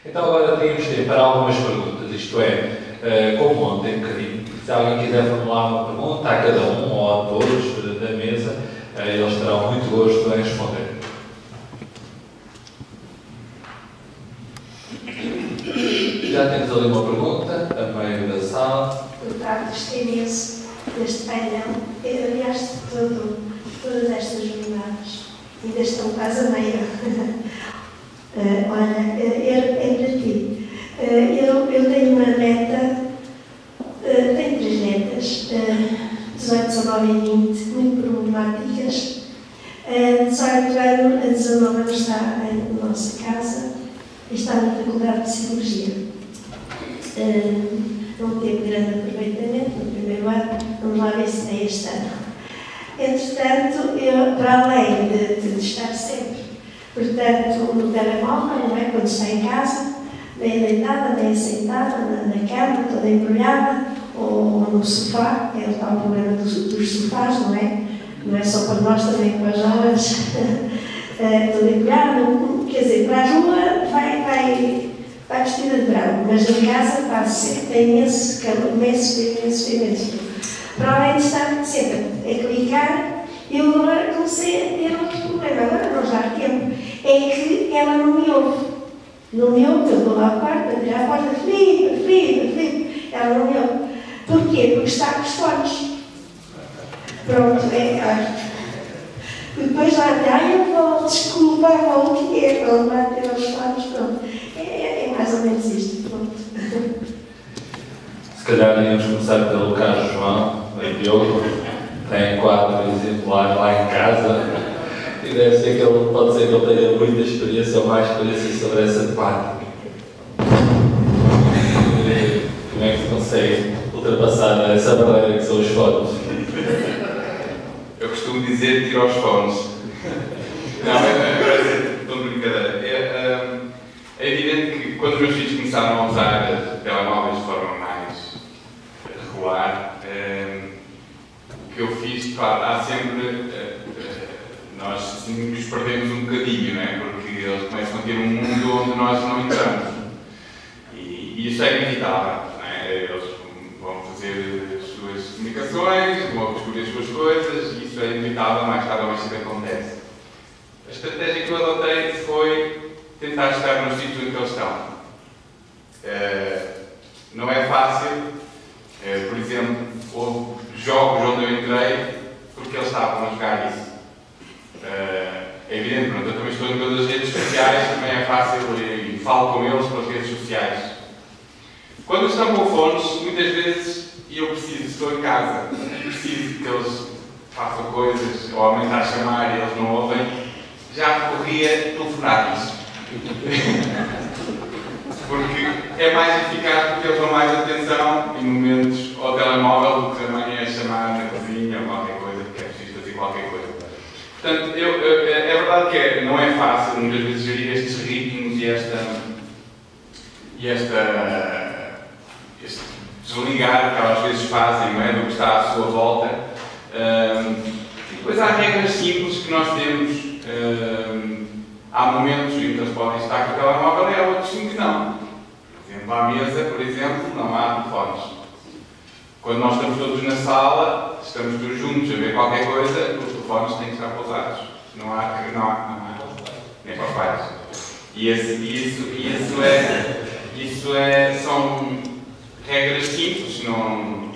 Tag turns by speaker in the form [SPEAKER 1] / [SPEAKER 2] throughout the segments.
[SPEAKER 1] Então agora tínhamos tempo para algumas perguntas, isto é, como ontem, um bocadinho, se alguém quiser formular uma pergunta a cada um ou a todos da mesa, eles terão muito gosto em responder. Já temos ali uma pergunta, a meio da sala.
[SPEAKER 2] Deputado, gostei imenso deste painel, aliás, de todas estas jornadas, ainda estão quase a meia. Olha, é para ti. Eu tenho uma neta, tenho 3 netas, 18, 19 e 20, muito problemáticas. A 18 anos, a 19 anos está em nossa casa e está na Faculdade de Psicologia. Não teve grande aproveitamento no primeiro ano, vamos lá ver se tem este ano. Entretanto, eu, para além de estar sempre, portanto, no telemóvel, não é? Quando está em casa, nem deitada, nem sentada, na cama, toda embrulhada, ou no sofá, que é o tal problema dos sofás, não é? Não é só para nós, também para as jovens, toda embrulhada, quer dizer, para a rua vai vestida de branco, mas em casa quase sempre tem imenso calor, imenso. Para além de estar sempre a clicar, eu agora comecei a ter outro problema, agora não já há tempo, é que ela não me ouve. Não me ouve, eu vou lá ao quarto, a tirar a porta, Filipe, ela não me ouve. Porquê? Porque está com os fones. Pronto, depois lá até, eu vou, desculpa, vou o que é, vou lá ter os fones, pronto. É mais ou menos isto, pronto.
[SPEAKER 1] Se calhar íamos começar pelo Carlos João, em Diogo, tem 4 exemplares lá em casa, e deve ser que ele, pode ser que ele tenha muita experiência ou mais experiência sobre essa temática. Como é que se consegue ultrapassar essa barreira que são os fones?
[SPEAKER 3] Eu costumo dizer tira os fones. Não, estou de brincadeira. É evidente que quando os meus filhos começaram a usar telemóveis de forma mais regular, o que eu fiz, claro, há sempre, nós nos perdemos um bocadinho, não é? Porque eles começam a ter um mundo onde nós não entramos. E isso é inevitável, não é? Eles vão fazer as suas comunicações, vão descobrir as suas coisas, e isso é inevitável, mais tarde ou mais cedo acontece. A estratégia que eu adotei foi tentar estar no sítio em que eles estão. Não é fácil, por exemplo, houve jogos onde eu entrei porque eles estavam a jogar isso. É evidente, pronto, eu também estou em todas as redes sociais, também é fácil e falo com eles pelas redes sociais. Quando eles estão com fones, muitas vezes, e eu preciso, estou em casa, preciso que eles façam coisas, ou alguém está a chamar e eles não ouvem, já recorria telefonar-lhes. Porque é mais eficaz porque eles dão mais atenção em momentos ao telemóvel do que amanhã chamar na cozinha ou qualquer coisa, porque é preciso fazer qualquer coisa. Portanto, é verdade que não é fácil muitas vezes gerir estes ritmos e este desligar que às vezes fazem, não é, do que está à sua volta. E depois há regras simples que nós temos. Há momentos em que eles podem estar com o telemóvel e há outros em que não. Por exemplo, à mesa, por exemplo, não há telefones. Quando nós estamos todos na sala, estamos todos juntos a ver qualquer coisa, os telefones têm que estar pousados. Não há. Nem para os pais. São regras simples, não,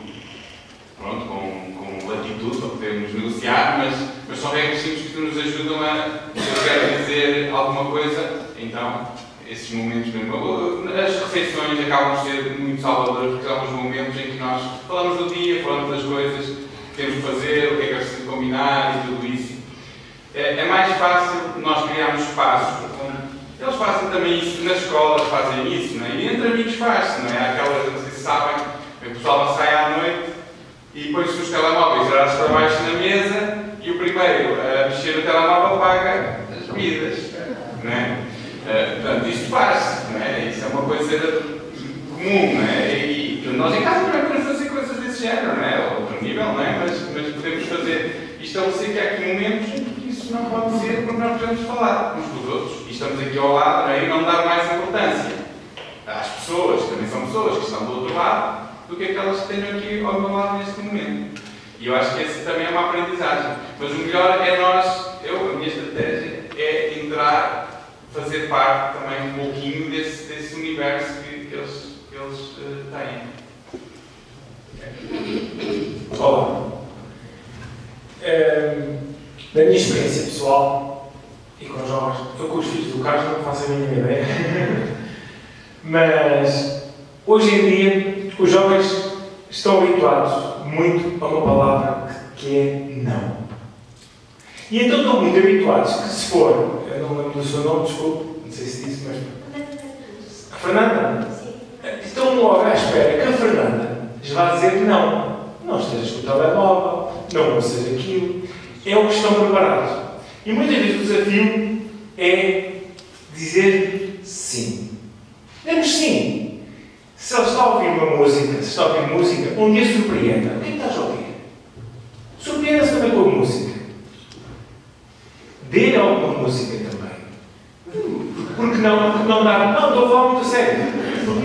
[SPEAKER 3] pronto, com latitude, para podermos negociar, mas são regras simples que nos ajudam se eu quero dizer alguma coisa, então, esses momentos mesmo. As refeições acabam por ser muito salvadoras, porque são os momentos em que nós falamos do dia, falamos das coisas que temos de fazer, o que é preciso combinar e tudo isso. É mais fácil nós criarmos espaços. Eles fazem também isso nas escolas, fazem isso, não é? E entre amigos faz-se, não é? Aquelas, não sei se sabem, o pessoal sai à noite e põe-se os telemóveis virados para baixo na mesa e o primeiro a mexer no telemóvel paga as bebidas, não é? Portanto, isto faz-se, não é? Isso é uma coisa comum, não é? E nós em casa também podemos fazer coisas desse género, não é? A outro nível, não é? Mas podemos fazer e estabelecer que há aqui momentos em que isso não pode ser porque nós podemos falar uns com os outros e estamos aqui ao lado, não é? E não dar mais importância. pessoas, que também são pessoas que estão do outro lado, do que aquelas que tenho aqui ao meu lado neste momento. E eu acho que esse também é uma aprendizagem. Mas o melhor é a minha estratégia é entrar, fazer parte também um pouquinho desse universo que eles têm.
[SPEAKER 4] Olá. Da minha experiência pessoal e com jovens, eu com os filhos do Carlos não faço a mínima ideia, mas hoje em dia os jovens estão habituados muito a uma palavra que é não. E então estão muito habituados que se for, eu não lembro do seu nome, desculpe, não sei se disse, mas... A Fernanda?
[SPEAKER 2] Sim.
[SPEAKER 4] Estão logo à espera que a Fernanda lhes vá dizer não. Não estejas com o telemóvel, não ouças aquilo. É o que estão preparados. E muitas vezes o desafio é dizer sim. Demos sim. Se ele está a ouvir uma música, se está a ouvir música, um dia surpreenda. O que é que estás a ouvir? Surpreenda-se também com a música. Dê-lhe alguma música também. Porque não dar... Não, estou a falar muito a sério. Porque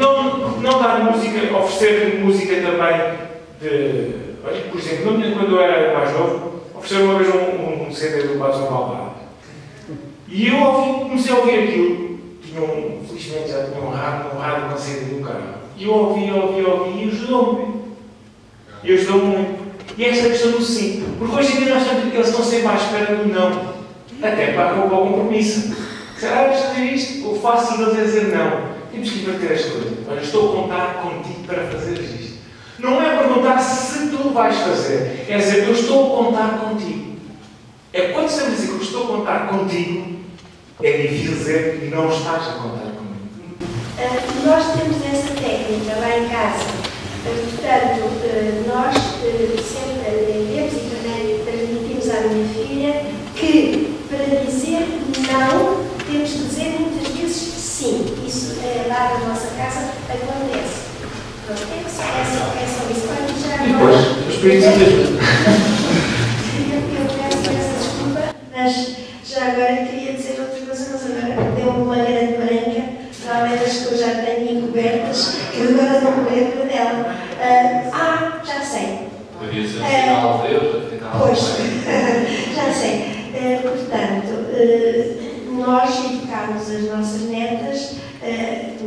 [SPEAKER 4] não dar música, oferecer música também de... Olha, por exemplo, quando eu era mais novo, ofereceram uma vez um CD do Batom Balbado. E eu comecei a ouvir aquilo. Felizmente já tinha um rádio com CD no carro. E eu ouvi e ajudou-me. E ajudou-me muito. E esta questão do sim. Porque hoje em dia eles estão sempre à espera do não. Até para acabar o compromisso. Será que fazer isto? O fácil deles é dizer não. Temos que inverter as coisas. Olha, estou a contar contigo para fazer isto. Não é perguntar se tu vais fazer. É dizer, eu estou a contar contigo. É quando estamos a dizer que eu estou a contar contigo, é difícil dizer não estás a contar comigo.
[SPEAKER 2] Nós temos essa técnica lá em casa. Portanto, nós sempre temos e também transmitimos à minha filha que para dizer não temos que dizer muitas vezes sim. Isso lá na nossa casa acontece. Pronto, é só isso.
[SPEAKER 4] E depois, os espíritos ajuda.
[SPEAKER 2] Eu peço desculpa, mas já agora queria dizer outra coisa, mas agora deu-me uma grande branca, para além das que eu já tenho encobertas, que agora não me lembro dela. Já sei.
[SPEAKER 1] Podia ser um sinal de Deus, afinal.
[SPEAKER 2] Pois, já sei. Portanto, nós educamos as nossas netas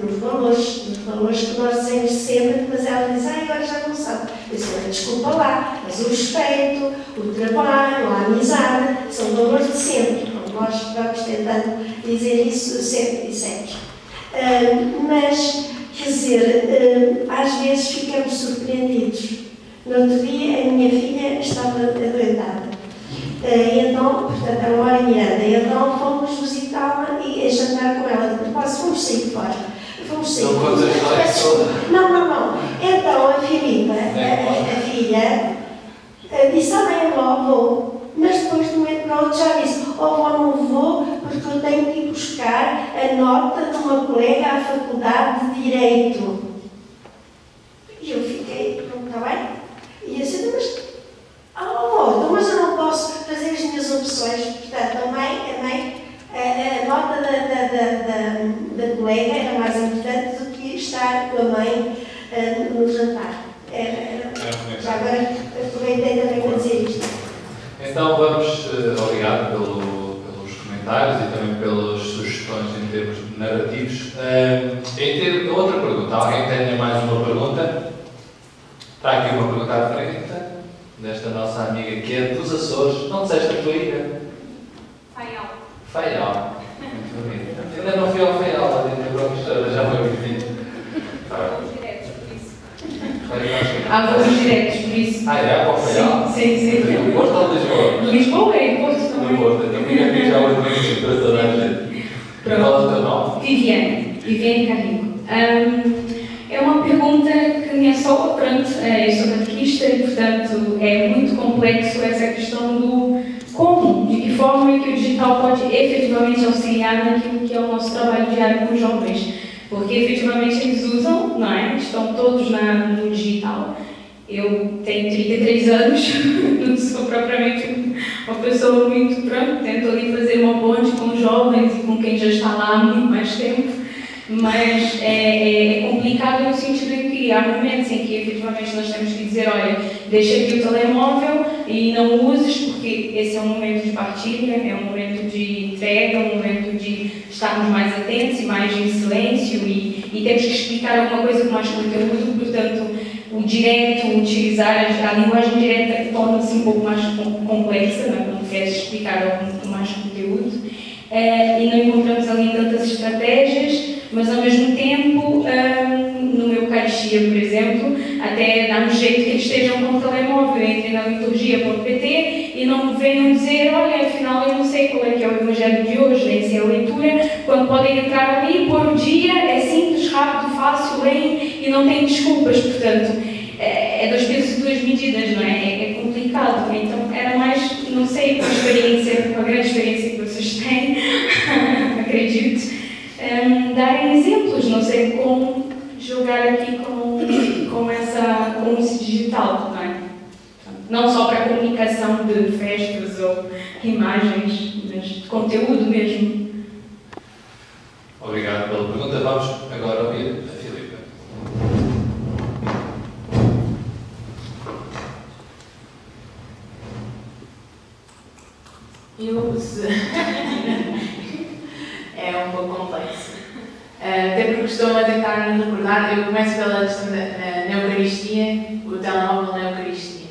[SPEAKER 2] nos valores que nós dizemos sempre, mas ela diz, agora já não sabe. Eu disse, desculpa lá, mas o respeito, o trabalho, a amizade, são valores de sempre. Nós vamos tentando dizer isso sempre e sempre. Mas, quer dizer, às vezes ficamos surpreendidos. No outro dia, a minha filha estava adoentada. Então, portanto, era uma hora em Miranda. Então, fomos visitá-la e jantar com ela. Depois, fomos sair fora. Fomos sair.
[SPEAKER 1] Não conta a história toda.
[SPEAKER 2] Não. Então, a Filipa, a filha, disse, mãe, eu vou. Mas depois, de um momento para o outro, já disse, vó, não vou, porque eu tenho que ir buscar a nota de uma colega à Faculdade de Direito. E eu fiquei, está bem? E eu disse, mas eu não posso fazer as minhas opções. Portanto, a nota da colega era mais importante do que estar com a mãe no jantar. Já agora aproveitei também para dizer isto.
[SPEAKER 1] Então vamos, obrigado pelos comentários e também pelas sugestões em termos narrativos. Outra pergunta, alguém tem mais uma pergunta? Está aqui uma pergunta à frente, desta nossa amiga que é dos Açores. Não disseste a tua ilha? Faial. Muito bonito. Ainda não fui ao Faial, mas ainda já foi muito.
[SPEAKER 5] Há voos diretos, por isso.
[SPEAKER 1] É para o Faial?
[SPEAKER 5] Sim.
[SPEAKER 1] Do Porto ou de Lisboa?
[SPEAKER 5] Lisboa e Porto também.
[SPEAKER 1] Do Porto, então fica aqui já o benefício para toda a gente. Qual é o teu nome?
[SPEAKER 5] Viviane Carrico. É uma pergunta que me assola, pronto, eu sou catequista e, portanto, é muito complexo essa questão do como, de que forma é que o digital pode efetivamente auxiliar naquilo que é o nosso trabalho diário com os jovens. Porque efetivamente eles usam, não é? Estão todos no digital. Eu tenho 33 anos, não sou propriamente uma pessoa muito, pronto, tento ali fazer uma ponte com os jovens e com quem já está lá há muito mais tempo, mas é complicado complicado no sentido em que há momentos em que efetivamente nós temos que dizer, olha, deixa aqui o telemóvel e não uses, porque esse é um momento de partilha, é um momento de entrega, é um momento de estarmos mais atentos e mais em silêncio e temos que explicar alguma coisa com mais conteúdo, portanto, o direto, utilizar a linguagem direta torna-se um pouco mais complexa, não é? Quando queres explicar com mais conteúdo. E não encontramos ali tantas estratégias, mas ao mesmo tempo, no meu Eucaristia, por exemplo, até dá-me jeito que eles estejam com o telemóvel, entrem na liturgia.pt e não venham dizer, olha, afinal eu não sei qual é que é o Evangelho de hoje, nem sei a leitura, quando podem entrar ali, pôr o dia, é simples, rápido, fácil, leem e não têm desculpas, portanto, é 2 pesos e 2 medidas, não é? É complicado, então era mais, não sei, com a grande experiência que vocês têm, acredito, darem exemplos, não sei como jogar aqui com esse digital, não é? Não só para comunicação de festas ou imagens, mas de conteúdo mesmo.
[SPEAKER 1] Obrigado pela pergunta. Vamos agora ouvir a Filipa.
[SPEAKER 6] É um pouco complexo. Até porque estou a tentar recordar, eu começo pela questão na Eucaristia, o telemóvel na Eucaristia.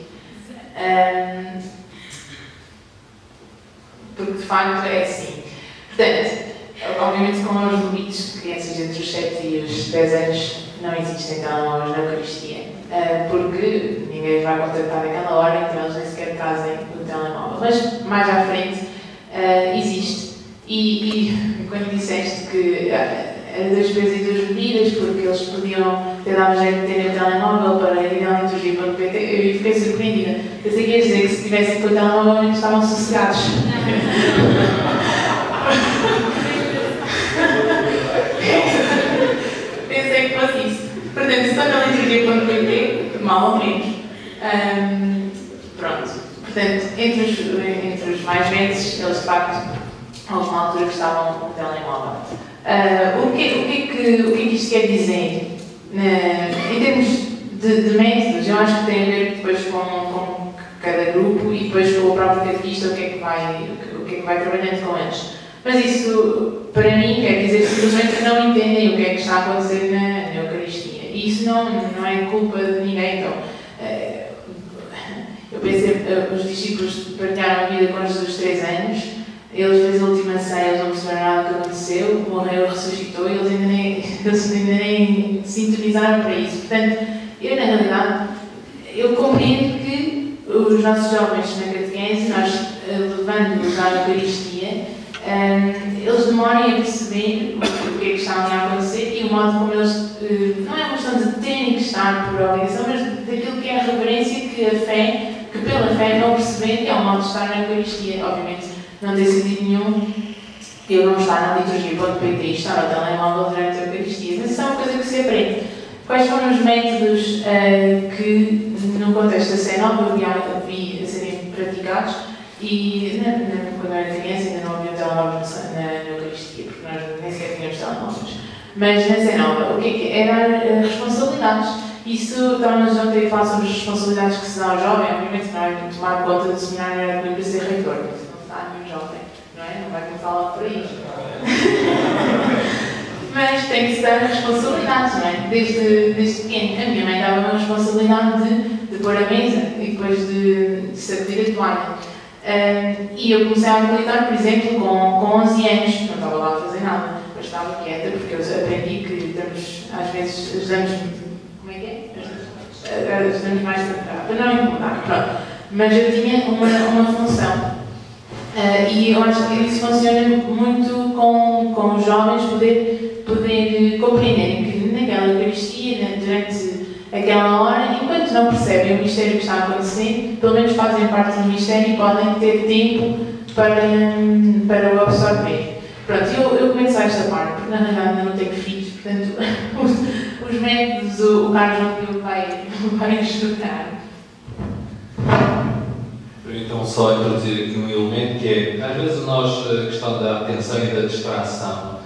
[SPEAKER 6] Porque de facto é assim. Portanto, obviamente com os limites de crianças entre os 7 e os 10 anos não existem telemóveis na Eucaristia. Porque ninguém vai contactar naquela hora, então eles nem sequer trazem o telemóvel. Mas mais à frente existe. E quando disseste que era 2 pesos e 2 medidas, porque eles podiam ter dado jeito de terem o telemóvel para ir à liturgia.pt, eu fiquei surpreendida. Pensei que ia dizer que se tivessem com o telemóvel eles estavam sossegados. Pensei que fosse isso. Portanto, se estão na liturgia.pt, mal ou menos. Pronto. Portanto, entre os mais velhos, eles de facto, houve uma altura que estavam com o telemóvel. O que é que isto quer dizer? Em termos de métodos, eu acho que tem a ver depois com cada grupo e depois com o próprio catequista, o que é que vai trabalhando com eles. Mas isso, para mim, quer dizer simplesmente que não entendem o que é que está a acontecer na Eucaristia. E isso não é culpa de ninguém. Então, eu pensei, os discípulos partilharam a vida com Jesus 3 anos, eles fez a última ceia, eles não perceberam nada do que aconteceu, morreu, ressuscitou e eles ainda nem sintonizaram para isso. Portanto, eu na realidade, eu compreendo que os nossos jovens na catequese, nós levando-os à Eucaristia, eles demorem a perceber o que é que está ali a acontecer e o modo como eles, não é uma questão de terem que estar por obrigação, mas daquilo que é a reverência que pela fé vão perceber que é o modo de estar na Eucaristia. Obviamente, não tem sentido nenhum eu não estar na liturgia.pt e estar ao telemóvel durante a Eucaristia, mas isso é uma coisa que se aprende. Quais foram os métodos que, no contexto da Sé Nova, eu vi a serem praticados e quando eu era criança ainda não havia telemóveis na Eucaristia, porque nós nem sequer tínhamos telemóveis. Mas na Sé Nova, o que eram responsabilidades. Isso torna-nos ontem a falar sobre as responsabilidades que se dá ao jovem. Obviamente não é tomar conta do seminário era para ser reitor, mas não se dá a nenhum jovem, não é? Não vai começar logo por aí. Mas tem que se dar responsabilidades, não é? Desde pequeno. A minha mãe dava uma responsabilidade de pôr a mesa e depois de sacudir a toalha. E eu comecei a militar, por exemplo, com 11 anos. Não estava lá a fazer nada, mas estava quieta porque eu aprendi que às vezes ajudamos. Como é que é? Ajudamos mais para não incomodar. Pronto. Mas eu tinha uma função. E eu acho que isso funciona muito com os jovens poder compreenderem que naquela Eucaristia, durante aquela hora, enquanto não percebem o mistério que está a acontecer, pelo menos fazem parte do mistério e podem ter tempo para o absorver. Pronto, eu começo esta parte, porque na realidade ainda não tenho filhos, portanto, os métodos, o Carlos João vai ajudar.
[SPEAKER 1] Então, só introduzir aqui um elemento que é, às vezes nós, a questão da atenção e da distração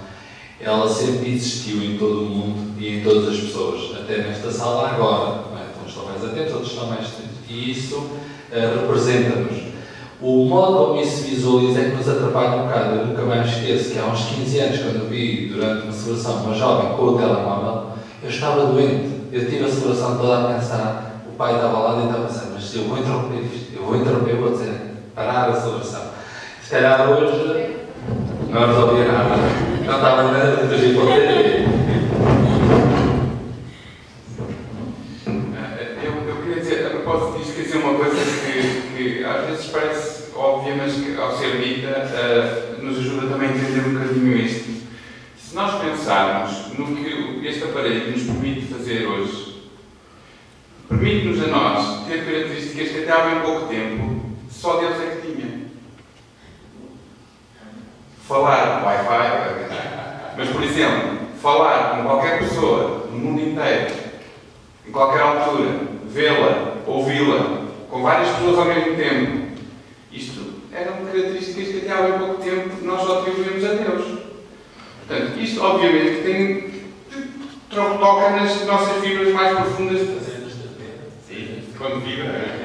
[SPEAKER 1] ela sempre existiu em todo o mundo e em todas as pessoas, até nesta sala agora. Não é? Uns estão mais atentos, outros estão mais atentos. E isso representa-nos. O modo como isso se visualiza é que nos atrapalha um bocado. Eu nunca mais esqueço que há uns 15 anos, quando eu vi durante uma celebração uma jovem com o telemóvel, eu estava doente. Eu tive a celebração toda a pensar, o pai estava lá e estava a pensar, mas eu vou interromper isto, eu vou dizer, parar a celebração. Se calhar hoje não resolvia nada. Não estava nada de agir para o
[SPEAKER 3] Eu queria dizer, a propósito disto, queria dizer uma coisa que às vezes parece óbvia, mas que ao ser dita nos ajuda também a entender um bocadinho isto. Se nós pensarmos no que este aparelho nos permite fazer hoje, permite-nos a nós ter características que até há bem pouco tempo só Deus é que tinha. Falar com Wi-Fi, mas, por exemplo, falar com qualquer pessoa no mundo inteiro, em qualquer altura, vê-la, ouvi-la, com várias pessoas ao mesmo tempo, isto eram características que até há bem pouco tempo nós só atribuímos a Deus. Portanto, isto obviamente toca nas nossas fibras mais profundas. Sim, quando vibra.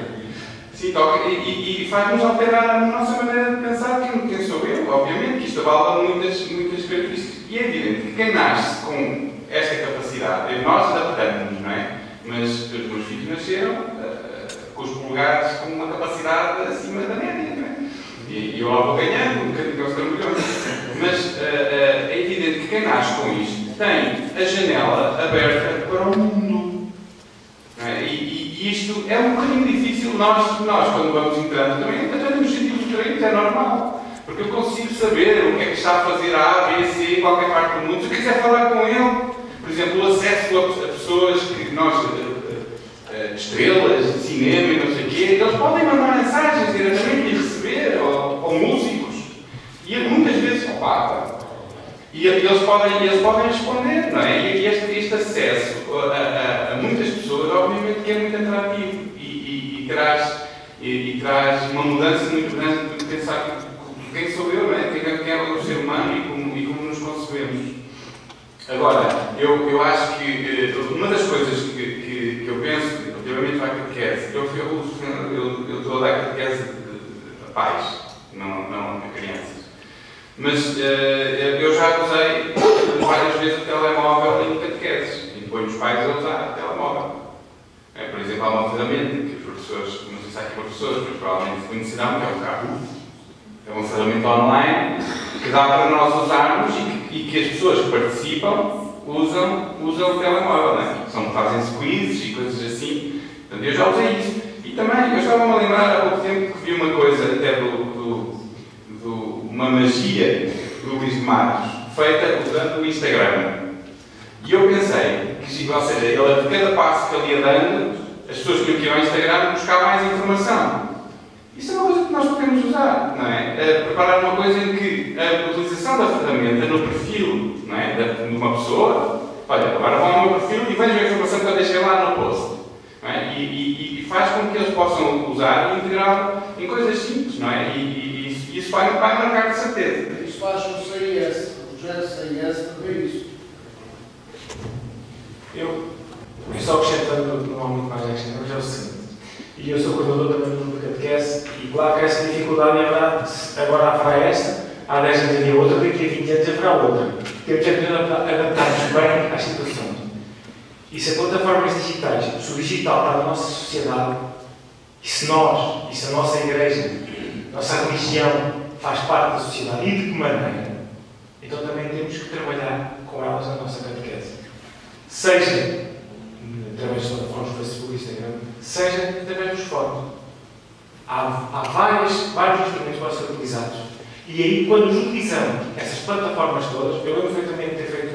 [SPEAKER 3] Sim, toca e faz-nos alterar a nossa maneira de pensar quem sou eu. Obviamente que isto avala muitas características. E é evidente que quem nasce com esta capacidade, nós adaptamos-nos, não é? Mas os meus filhos nasceram com os polegares com uma capacidade acima da média, não é? E eu lá vou ganhando, um bocadinho aos trambolhões. Mas é evidente que quem nasce com isto tem a janela aberta para o mundo. Não é? E isto é um bocadinho difícil. Nós quando vamos entrando também, até temos sentidos diferentes, é normal. Porque eu consigo saber o que é que está a fazer a A, B, C, em qualquer parte do mundo. Se eu quiser falar com ele, por exemplo, o acesso a pessoas que nós, estrelas de cinema e não sei o quê, eles podem mandar mensagens diretamente e receber, ou músicos. E muitas vezes ao Papa. E eles podem responder, não é? E este acesso a muitas pessoas, obviamente, que é muito atrativo e traz uma mudança muito grande de pensar quem sou eu, não é? Quem é o ser humano e como nos concebemos. Agora, eu acho que uma das coisas que eu penso, relativamente à catequese, eu estou a dar catequese a pais, não a crianças. Mas eu já usei várias vezes o telemóvel em catequeses e ponho os pais a usar o telemóvel. Por exemplo, há uma ferramenta que os professores, não sei se há aqui professores, mas provavelmente conhecerão, que é o Kahoot. É uma ferramenta online que dá para nós usarmos e que as pessoas que participam usam o telemóvel, não é? Fazem-se quizzes e coisas assim. Portanto, eu já usei isso. E também, eu estava-me a lembrar há pouco tempo que vi uma coisa até uma magia do Luís de Matos, feita usando o Instagram. E eu pensei que, ou seja, ele, de cada passo que ele ia dando, as pessoas que iam ao Instagram buscar mais informação. Isso é uma coisa que nós podemos usar, não é? Preparar uma coisa em que a utilização da ferramenta no perfil, não é? De uma pessoa, olha, agora vão ao meu perfil e vejam a informação que eu deixei lá no post. Não é? E faz com que eles possam usar e integrar em coisas simples, não é? E isso vai marcar de certeza.
[SPEAKER 7] Isso faz um CIS, o projeto CIS prevê isso.
[SPEAKER 4] Eu só acrescentando, não há muito mais a acrescentar, mas é o seguinte. E eu sou coordenador também do grupo de catequese, e claro que essa dificuldade é verdade. Agora haverá esta, há 10 anos havia outra, daqui a 20 anos haverá outra. Temos que adaptar-nos bem às situações. E se as plataformas digitais, se o digital está na nossa sociedade, e se a nossa igreja, a nossa religião faz parte da sociedade, e de que maneira, então também temos que trabalhar com elas na nossa catequese. Seja através das plataformas Facebook e Instagram, seja através dos fóruns. Há vários instrumentos para ser utilizados. E aí, quando os utilizamos, essas plataformas todas, eu lembro perfeitamente de ter feito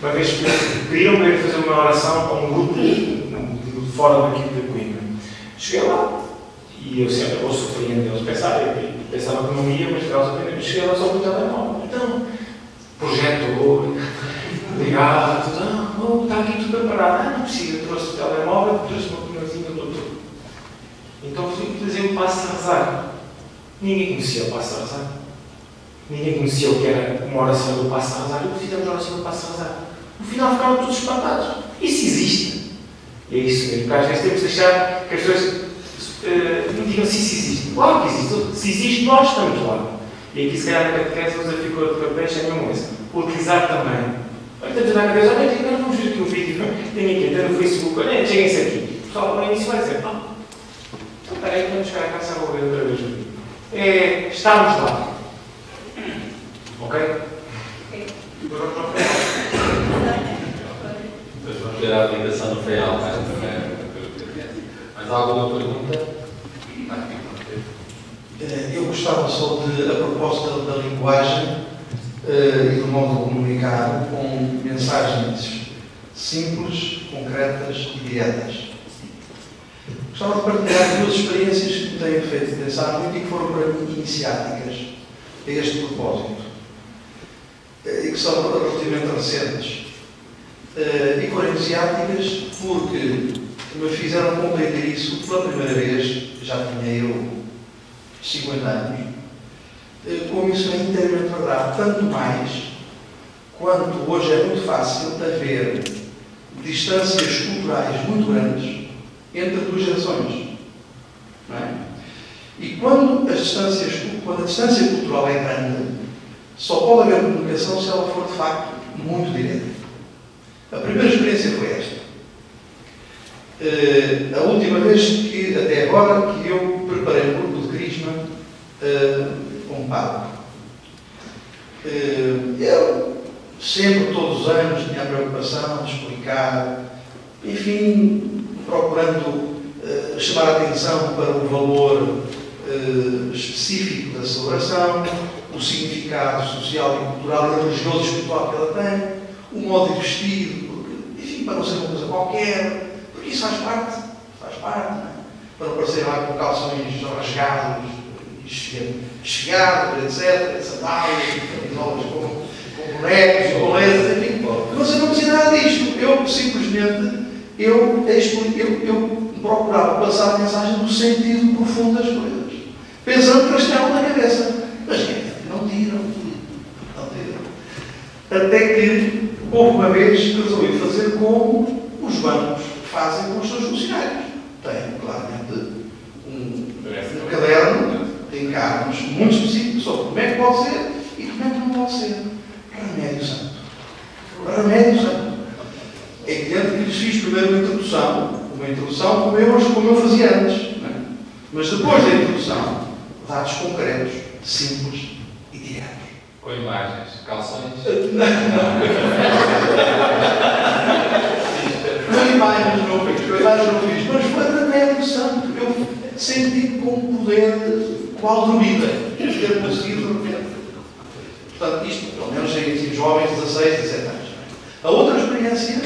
[SPEAKER 4] uma vez que pediram-me fazer uma oração a um grupo de fora daqui de Coimbra. Cheguei lá e eu sempre vou surpreender eles. Pensava que não ia, mas eles aprendem. Cheguei lá só com o telemóvel. Então, projetor, ligado, está aqui tudo preparado. Não precisa, trouxe o telemóvel, trouxe uma colunzinha do doutor. Então, utilizei o passo a rezar. Ninguém conhecia o passo a rezar. Ninguém conhecia o que era uma oração do Passo a Rezar, e fizemos a oração do Passo a Rezar. No final ficaram todos espantados. Isso existe. E é isso mesmo, porque às vezes temos de deixar que as pessoas não digam se isso existe. Claro que existe. Se existe, nós estamos lá. E aqui, se calhar, na catequese, o desafio que eu deixo é mesmo esse. Utilizar também. Estamos na catequese, olha, agora vamos ver aqui um vídeo. Tenho aqui, até no Facebook, olha, cheguem-se aqui. O pessoal no início vai dizer, então espera aí, vamos chegar a casa e vou ver outra vez o vídeo. Estamos lá. Ok?
[SPEAKER 1] Depois vamos ver a aplicação no FEAL. Mais alguma pergunta?
[SPEAKER 8] Eu gostava só de, a propósito da linguagem e do modo de comunicar, com mensagens simples, concretas e diretas. Gostava de partilhar duas experiências que me têm feito pensar muito e que foram para mim iniciáticas a este propósito. E que são relativamente recentes. E foram iniciáticas porque me fizeram compreender isso pela primeira vez, já tinha eu 50 anos, como isso é inteiramente verdade. Tanto mais quanto hoje é muito fácil haver distâncias culturais muito grandes entre duas gerações. Não é? E quando a distância cultural é grande, só pode haver comunicação se ela for de facto muito direta. A primeira experiência foi esta. A última vez que, até agora, que eu preparei um grupo de Crisma com um padre. Eu sempre, todos os anos, tinha a preocupação de explicar, enfim, procurando chamar a atenção para o valor específico da celebração, o significado social e cultural e religioso e espiritual que ela tem, o modo de vestir, porque, enfim, para não ser uma coisa qualquer, porque isso faz parte, não é? Para não parecer lá com calções rasgados, esfregados, etc., sandálias, camisolas com bonecos, com lesas, enfim. Mas eu não dizia nada disto. Eu, simplesmente, eu procurava passar a mensagem do sentido profundo das coisas, pensando que elas estavam na cabeça. Mas não tiram. Até que houve uma vez que resolvi fazer como os bancos fazem com os seus funcionários. Têm, claramente, um caderno de encargos muito específico sobre como é que pode ser e como é que não pode ser. Remédio santo. Remédio santo. É evidente que lhes fiz primeiro uma introdução como eu fazia antes. Não é? Mas depois da introdução, dados concretos, simples e diretos.
[SPEAKER 1] Com imagens, calções.
[SPEAKER 8] Não imagens não fiz, mas foi remédio santo. Eu senti com um poder qual dormida, ter conseguido de repente. Portanto, isto, pelo menos, assim, jovens, 16, 17 anos. A outra experiência,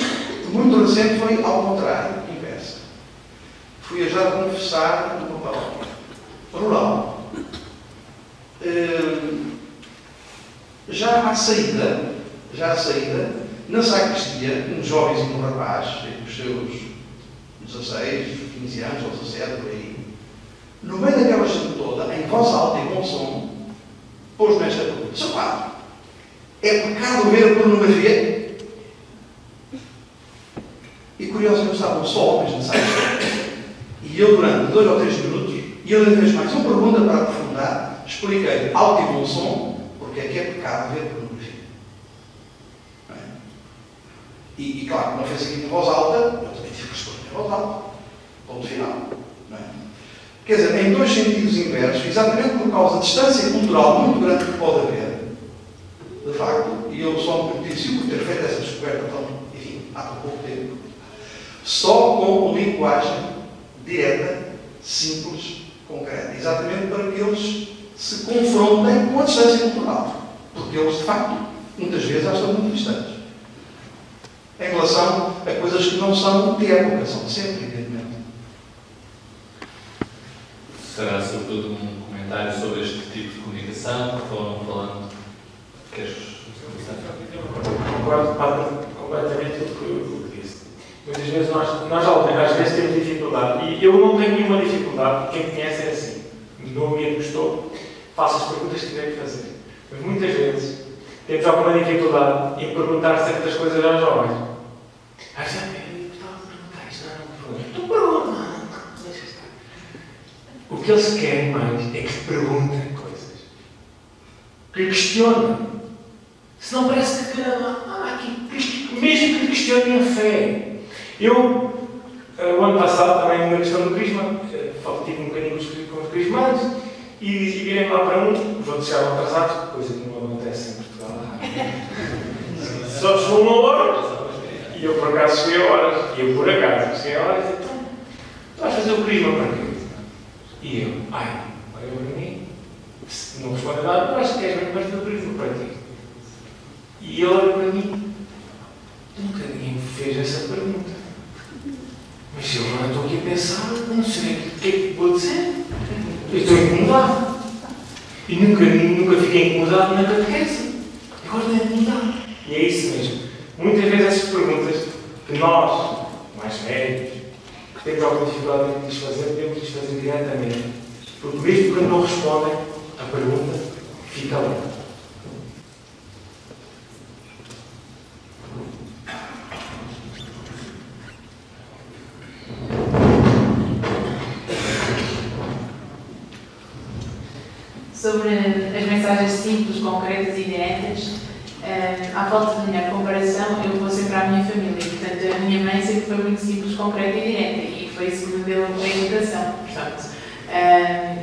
[SPEAKER 8] muito recente, foi ao contrário, inversa. Fui a já confessar no papel rural. Já à saída, na sacristia, uns jovens e um rapaz, os seus 16, 15 anos, ou 17, por aí, no meio daquela gente toda, em voz alta e bom som, pôs-me esta pergunta: Sr. Padre, é pecado ver pornografia? E curiosamente estavam só homens na sacristia. E eu, durante 2 ou 3 minutos, e ele fez mais uma pergunta para aprofundar, expliquei alto e bom som, porque é que é pecado ver pornografia. Não é? E claro, não fez aqui em voz alta, eu também tive que responder em voz alta. Ponto final. Não é? Quer dizer, em 2 sentidos inversos, exatamente por causa da distância cultural muito grande que pode haver, de facto, e eu só me pertencio por ter feito essa descoberta, então, enfim, há pouco tempo, só com linguagem direta, simples, concreta, exatamente para que eles se confrontem com a distância cultural, porque eles, de facto, muitas vezes já estão muito distantes, em relação a coisas que não são de época, são de sempre, evidentemente.
[SPEAKER 1] Será sobretudo um comentário sobre este tipo de comunicação que foram falando. Queres começar?
[SPEAKER 4] Concordo completamente com o que disse. Muitas vezes nós às vezes temos dificuldade, e eu não tenho nenhuma dificuldade, quem me conhece é assim. No ambiente que estou, faço as perguntas que tiver que fazer. Mas muitas vezes temos alguma dificuldade em perguntar certas coisas aos jovens. Já gostava de perguntar isto, não pergunta. Deixa estar. O que eles querem mais é que perguntem coisas. Que questionem. Se não parece que mesmo que questionem a fé. Eu, o ano passado, também na questão do crisma, tive um bocadinho com os crismados e virei lá para um, os outros chegaram atrasados, coisa que não acontece em Portugal. Só chegou uma hora e eu por acaso cheguei a horas. E eu por acaso cheguei a horas e então, tu vais fazer o crisma para quê? E eu, olha para mim, não responde nada, eu acho que queres mesmo fazer o crisma para ti. E ele olha para mim, nunca ninguém me fez essa pergunta. Mas eu agora estou aqui a pensar, não sei o que é que vou dizer. Eu estou incomodado. E nunca fiquei incomodado na catequese. Agora é incomodado. E é isso mesmo. Muitas vezes essas perguntas que nós, mais velhos, que temos alguma dificuldade em lhes fazer, temos de lhes fazer diretamente. Porque mesmo quando não respondem, a pergunta fica lá.
[SPEAKER 6] Sobre as mensagens simples, concretas e diretas, à falta de melhor comparação, eu vou sempre à minha família. Portanto, a minha mãe sempre foi muito simples, concreta e direta, e foi isso que me deu a educação. Portanto,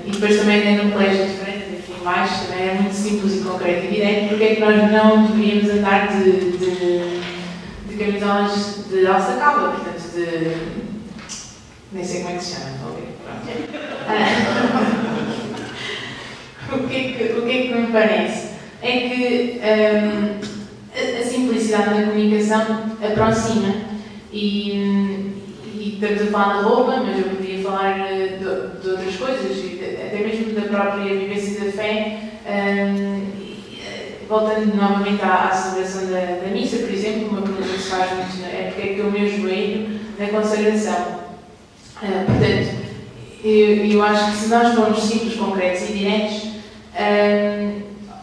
[SPEAKER 6] e depois também andei num colégio diferente, aqui em baixo, também era muito simples e concreto e direto. Porque é que nós não deveríamos andar de camisolas de alça cabo? Portanto, nem sei como é que se chama, ok? O que é que me parece? É que a simplicidade da comunicação aproxima e estamos a falar da roupa, mas eu podia falar de outras coisas, até mesmo da própria vivência da fé, voltando novamente à celebração da missa, por exemplo, uma pergunta que se faz muito é porque é que eu me ajoelho na consagração. Portanto, eu acho que se nós formos simples, concretos e diretos,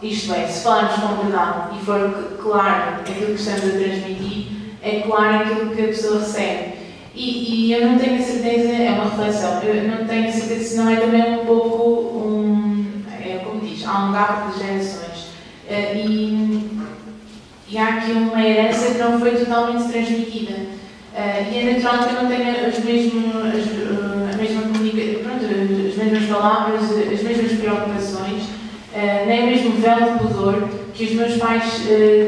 [SPEAKER 6] isto é, se falarmos com verdade e for claro aquilo que estamos a transmitir, é claro aquilo que a pessoa recebe. E eu não tenho a certeza, é uma reflexão, eu não tenho a certeza se não é também um pouco como diz, há um gap de gerações. E há aqui uma herança que não foi totalmente transmitida. E é natural que eu não tenha as mesmas palavras, as mesmas preocupações, nem o mesmo véu de pudor que os meus pais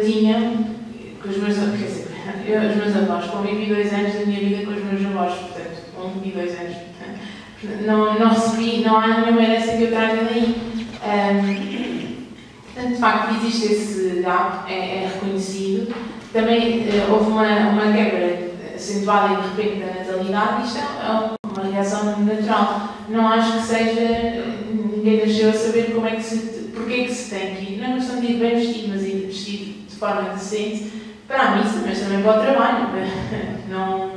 [SPEAKER 6] tinham, com os meus avós. Convivi 2 anos da minha vida com os meus avós, portanto, 1 e 2 anos. Não recebi, não há nenhuma herança que eu traga daí. Portanto, de facto, existe esse gap, é reconhecido. Também houve uma quebra acentuada e de repente da natalidade, isto é uma reação natural. Não acho que seja. Ninguém nasceu a saber porque é que se tem que ir. Não é uma questão de ir bem vestido, mas ir vestido de forma decente para a missa, mas também para o trabalho. Não,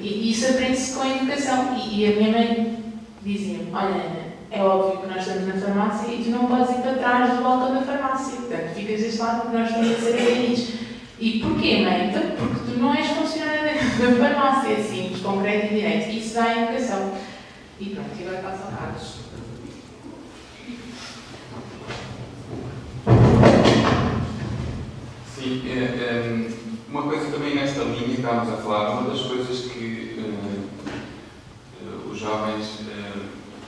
[SPEAKER 6] e isso aprende-se com a educação. E a minha mãe dizia-me: olha, Ana, é óbvio que nós estamos na farmácia e tu não podes ir para trás do balcão da farmácia. Portanto, ficas deste lado porque nós estamos a ser atendidos. E porquê, mãe? Então, porque tu não és funcionária da farmácia, é simples, concreto e direto. Isso dá a educação. E pronto, e agora passo ao Carlos.
[SPEAKER 3] Sim, uma coisa também nesta linha que estávamos a falar, uma das coisas que os jovens,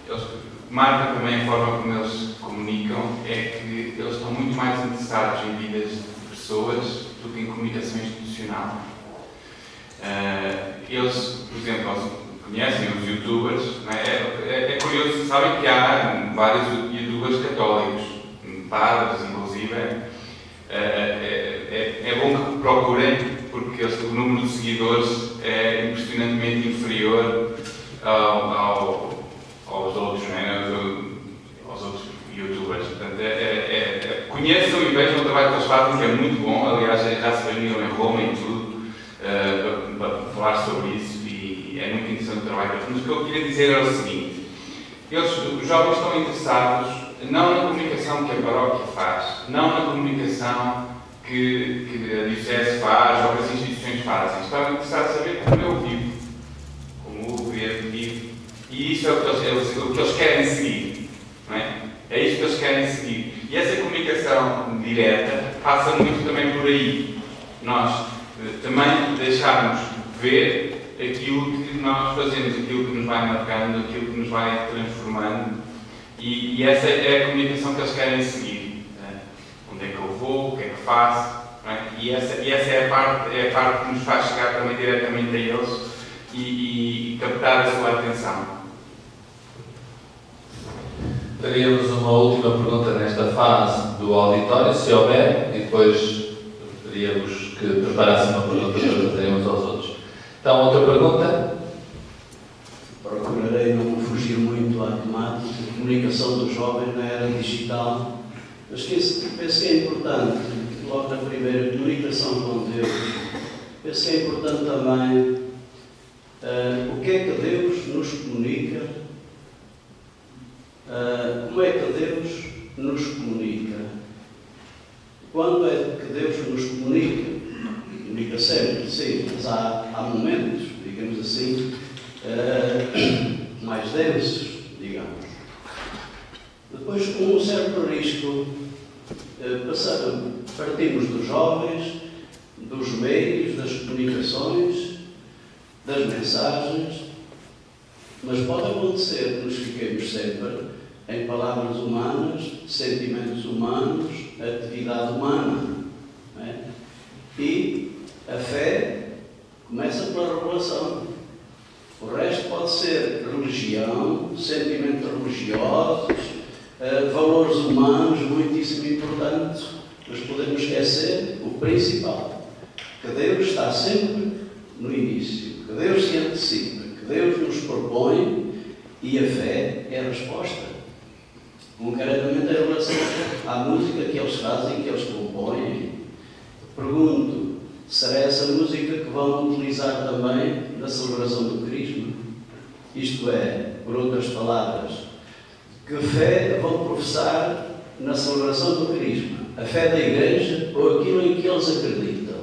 [SPEAKER 3] eles marcam também a forma como eles comunicam, é que eles estão muito mais interessados em vidas de pessoas do que em comunicação institucional. Eles, por exemplo, conhecem os youtubers, não é? É curioso, sabem que há vários youtubers católicos, padres inclusive. É bom que procurem, porque o número de seguidores é impressionantemente inferior aos outros, não é? Aos outros youtubers. Portanto, conheçam e vejam o trabalho que eles fazem, que é muito bom. Aliás, já se reuniram em Roma e tudo para falar sobre isso, e é muito interessante o trabalho que eles fazem. Mas o que eu queria dizer era o seguinte: os jovens estão interessados não na comunicação que a paróquia faz, não na comunicação que a Diocese faz ou que as instituições fazem. Estava interessado em saber como eu vivo, como o governo vive, e isso é o que eles querem seguir, não é? É isso que eles querem seguir. E essa comunicação direta passa muito também por aí. Nós também deixarmos ver aquilo que nós fazemos, aquilo que nos vai marcando, aquilo que nos vai transformando. E essa é a comunicação que eles querem seguir. Onde é que eu vou, o que é que faço. Não é? E essa é a parte que nos faz chegar também diretamente a eles e captar a sua atenção.
[SPEAKER 1] Teríamos uma última pergunta nesta fase do auditório, se houver, e depois teríamos que preparar uma pergunta para fazer uns aos outros. Então, outra pergunta?
[SPEAKER 7] Procurarei não fugir muito à temática. A comunicação dos jovens na era digital. Mas penso que é importante, logo na primeira, comunicação com Deus. Penso que é importante também o que é que Deus nos comunica. Como é que Deus nos comunica? Quando é que Deus nos comunica? Comunica sempre, sim, mas há momentos, digamos assim, mais densos, digamos. Depois, com um certo risco, partimos dos jovens, dos meios, das comunicações, das mensagens, mas pode acontecer que nos fiquemos sempre em palavras humanas, sentimentos humanos, atividade humana. Não é? E a fé começa pela revelação. O resto pode ser religião, sentimentos religiosos, valores humanos muitíssimo importantes, mas podemos esquecer o principal, que Deus está sempre no início, que Deus se antecipa, que Deus nos propõe e a fé é a resposta. Concretamente em relação à música que eles fazem, que eles compõem, pergunto, será essa música que vão utilizar também na celebração do Crisma? Isto é, por outras palavras, que fé vão professar na celebração do Crisma? A fé da Igreja ou aquilo em que eles acreditam?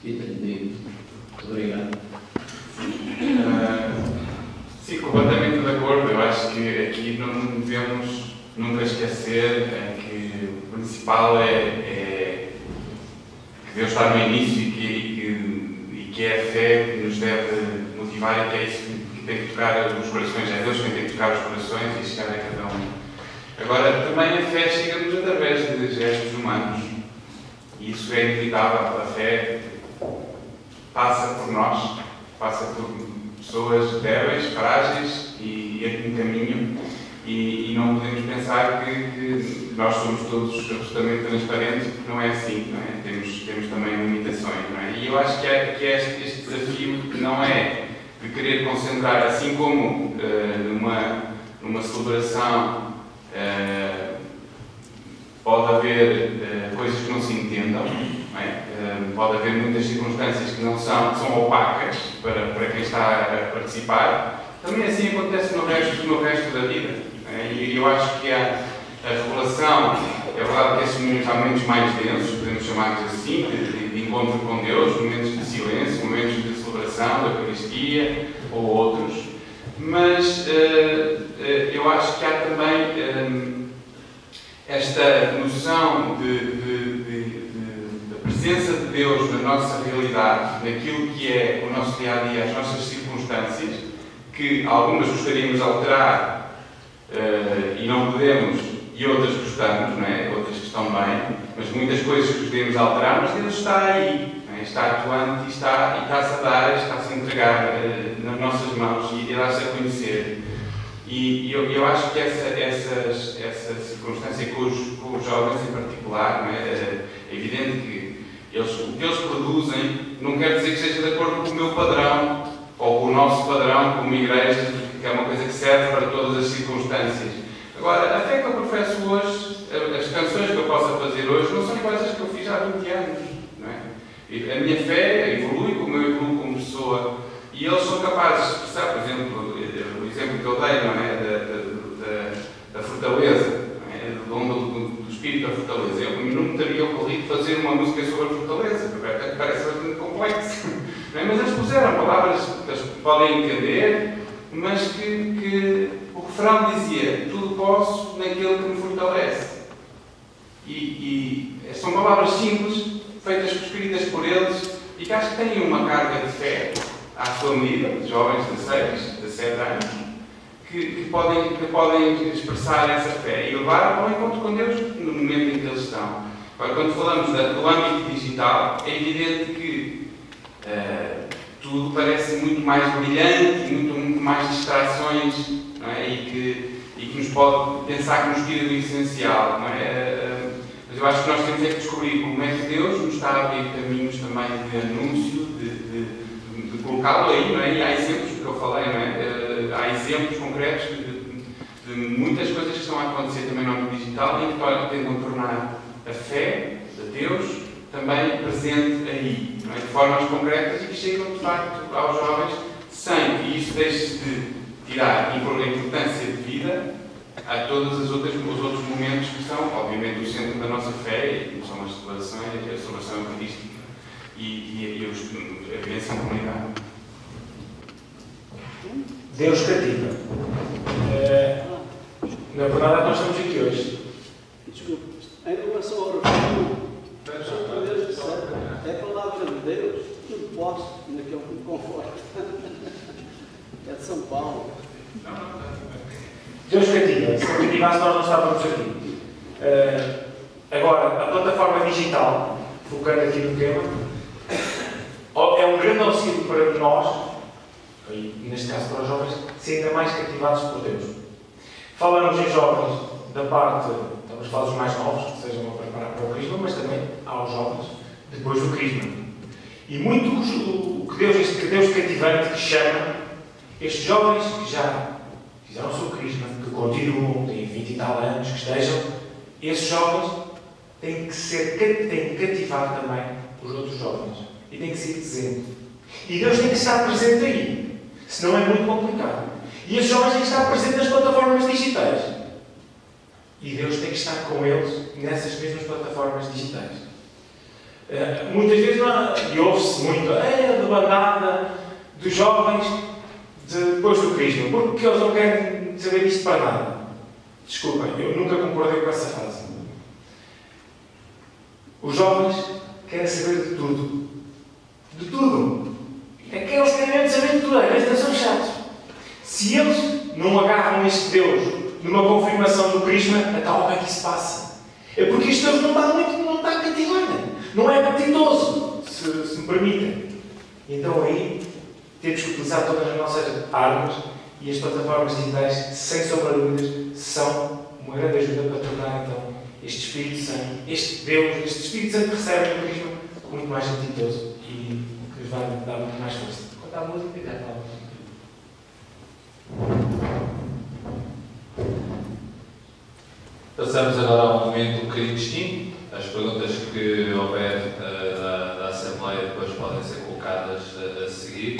[SPEAKER 7] Entendido. Muito obrigado.
[SPEAKER 3] Sim, completamente de acordo. Eu acho que aqui não devemos nunca esquecer que o principal é que Deus está no início e que é a fé que nos deve motivar e que é isso que tem que tocar os corações. É Deus quem tem que tocar os corações e chegar a cada um. Agora, também a fé chega-nos através de gestos humanos. E isso é inevitável. A fé passa por nós, passa por pessoas débeis, frágeis e em caminho. E não podemos pensar que nós somos todos absolutamente transparentes, porque não é assim, não é? Temos também limitações, não é? E eu acho que este desafio não é de querer concentrar, assim como numa celebração pode haver coisas que não se entendam, não é? Pode haver muitas circunstâncias que são opacas para quem está a participar. Também assim acontece no resto da vida. E eu acho que a revelação, é verdade que esses momentos mais densos, podemos chamar-los assim, de encontro com Deus, momentos de silêncio, momentos de celebração, da Eucaristia ou outros, mas eu acho que há também esta noção da presença de Deus na nossa realidade, naquilo que é o nosso dia-a-dia, as nossas circunstâncias, que algumas gostaríamos de alterar e não podemos, e outras gostamos, não é? Outras que estão bem, mas muitas coisas que gostaríamos de alterar, mas Deus está aí, não é? Está atuante e está-se a dar, está-se a entregar nas nossas mãos e dá-se a conhecer. E eu acho que essa circunstância com os jovens em particular, não é? É evidente que o que eles produzem não quer dizer que seja de acordo com o meu padrão ou com o nosso padrão como igreja, que é uma coisa que serve para todas as circunstâncias. Agora, a fé que eu professo hoje, as canções que eu possa fazer hoje, não são iguais às que eu fiz há 20 anos. Não é? E a minha fé evolui como eu evoluo como pessoa. E eles são capazes de expressar, por exemplo, o exemplo que eu dei, não é? Da fortaleza. Não é? espírito da fortaleza. Eu não me teria ocorrido fazer uma música sobre a fortaleza, porque até parece bastante complexo. Mas eles puseram palavras que eles podem entender, mas que o refrão dizia: tudo posso naquele que me fortalece. E são palavras simples, feitas, escritas por eles, e que acho que têm uma carga de fé à sua medida, de jovens de 6, de 7 anos, que podem expressar essa fé e levar ao encontro com Deus no momento em que eles estão. Agora, quando falamos do âmbito digital, é evidente que tudo parece muito mais brilhante, muito mais distrações, não é? e que nos pode pensar que nos tira do essencial. Não é? Mas eu acho que nós temos é que descobrir como é que Deus nos está a abrir caminhos também de anúncio, de colocá-lo aí, não é? E há exemplos que eu falei, não é? Há exemplos concretos de muitas coisas que estão a acontecer também no âmbito digital e que tentam tornar a fé de Deus também presente aí, não é? De formas concretas e que chegam de facto aos jovens sem que isso deixe de tirar a importância de vida a todos os outros momentos que são, obviamente, o centro da nossa fé, como são as celebrações, a celebração eucarística e a vivência em comunidade.
[SPEAKER 4] Deus cativa. Na verdade, nós estamos aqui hoje.
[SPEAKER 7] Desculpe, em relação ao refrão, é a palavra de Deus, tudo posso naquele que me conforta. É de São Paulo.
[SPEAKER 4] Deus cativa. Se não cativasse, nós não estávamos aqui. Agora, a plataforma digital, focando aqui no tema, é um grande auxílio para nós, e neste caso para os jovens, serem ainda mais cativados por Deus. Falamos em jovens da parte, estamos a falar dos mais novos, que sejam a preparar para o Crisma, mas também aos jovens depois do Crisma. E muito o que Deus cativante que chama estes jovens que já fizeram o seu Crisma, que continuam, têm 20 e tal anos, que estejam, esses jovens têm que cativar também os outros jovens. E têm que ser exemplo. E Deus tem que estar presente aí. Senão é muito complicado. E esses jovens têm que estar presentes nas plataformas digitais. E Deus tem que estar com eles nessas mesmas plataformas digitais. Muitas vezes, e ouve-se muito, a debandada dos jovens depois do Crisma, porque eles não querem saber disto para nada. Desculpem, eu nunca concordei com essa frase. Os jovens querem saber de tudo. De tudo. É que eles querem mesmo saber de tudo. Às vezes são chatos. Se eles não agarram este Deus numa confirmação do Crisma, então o que é que isso passa? É porque este Deus não está cativando. Não é apetitoso, se me permitem. Então aí temos que utilizar todas as nossas armas e as plataformas digitais, sem sombra de dúvidas, são uma grande ajuda para tornar então este Espírito Santo, este Deus, este Espírito Santo que recebe no Crisma muito mais apetitoso e que nos vai dar muito mais força. Quanto à música, já está.
[SPEAKER 1] Passamos agora a um momento um bocadinho distinto. As perguntas que houver da Assembleia depois podem ser colocadas a seguir.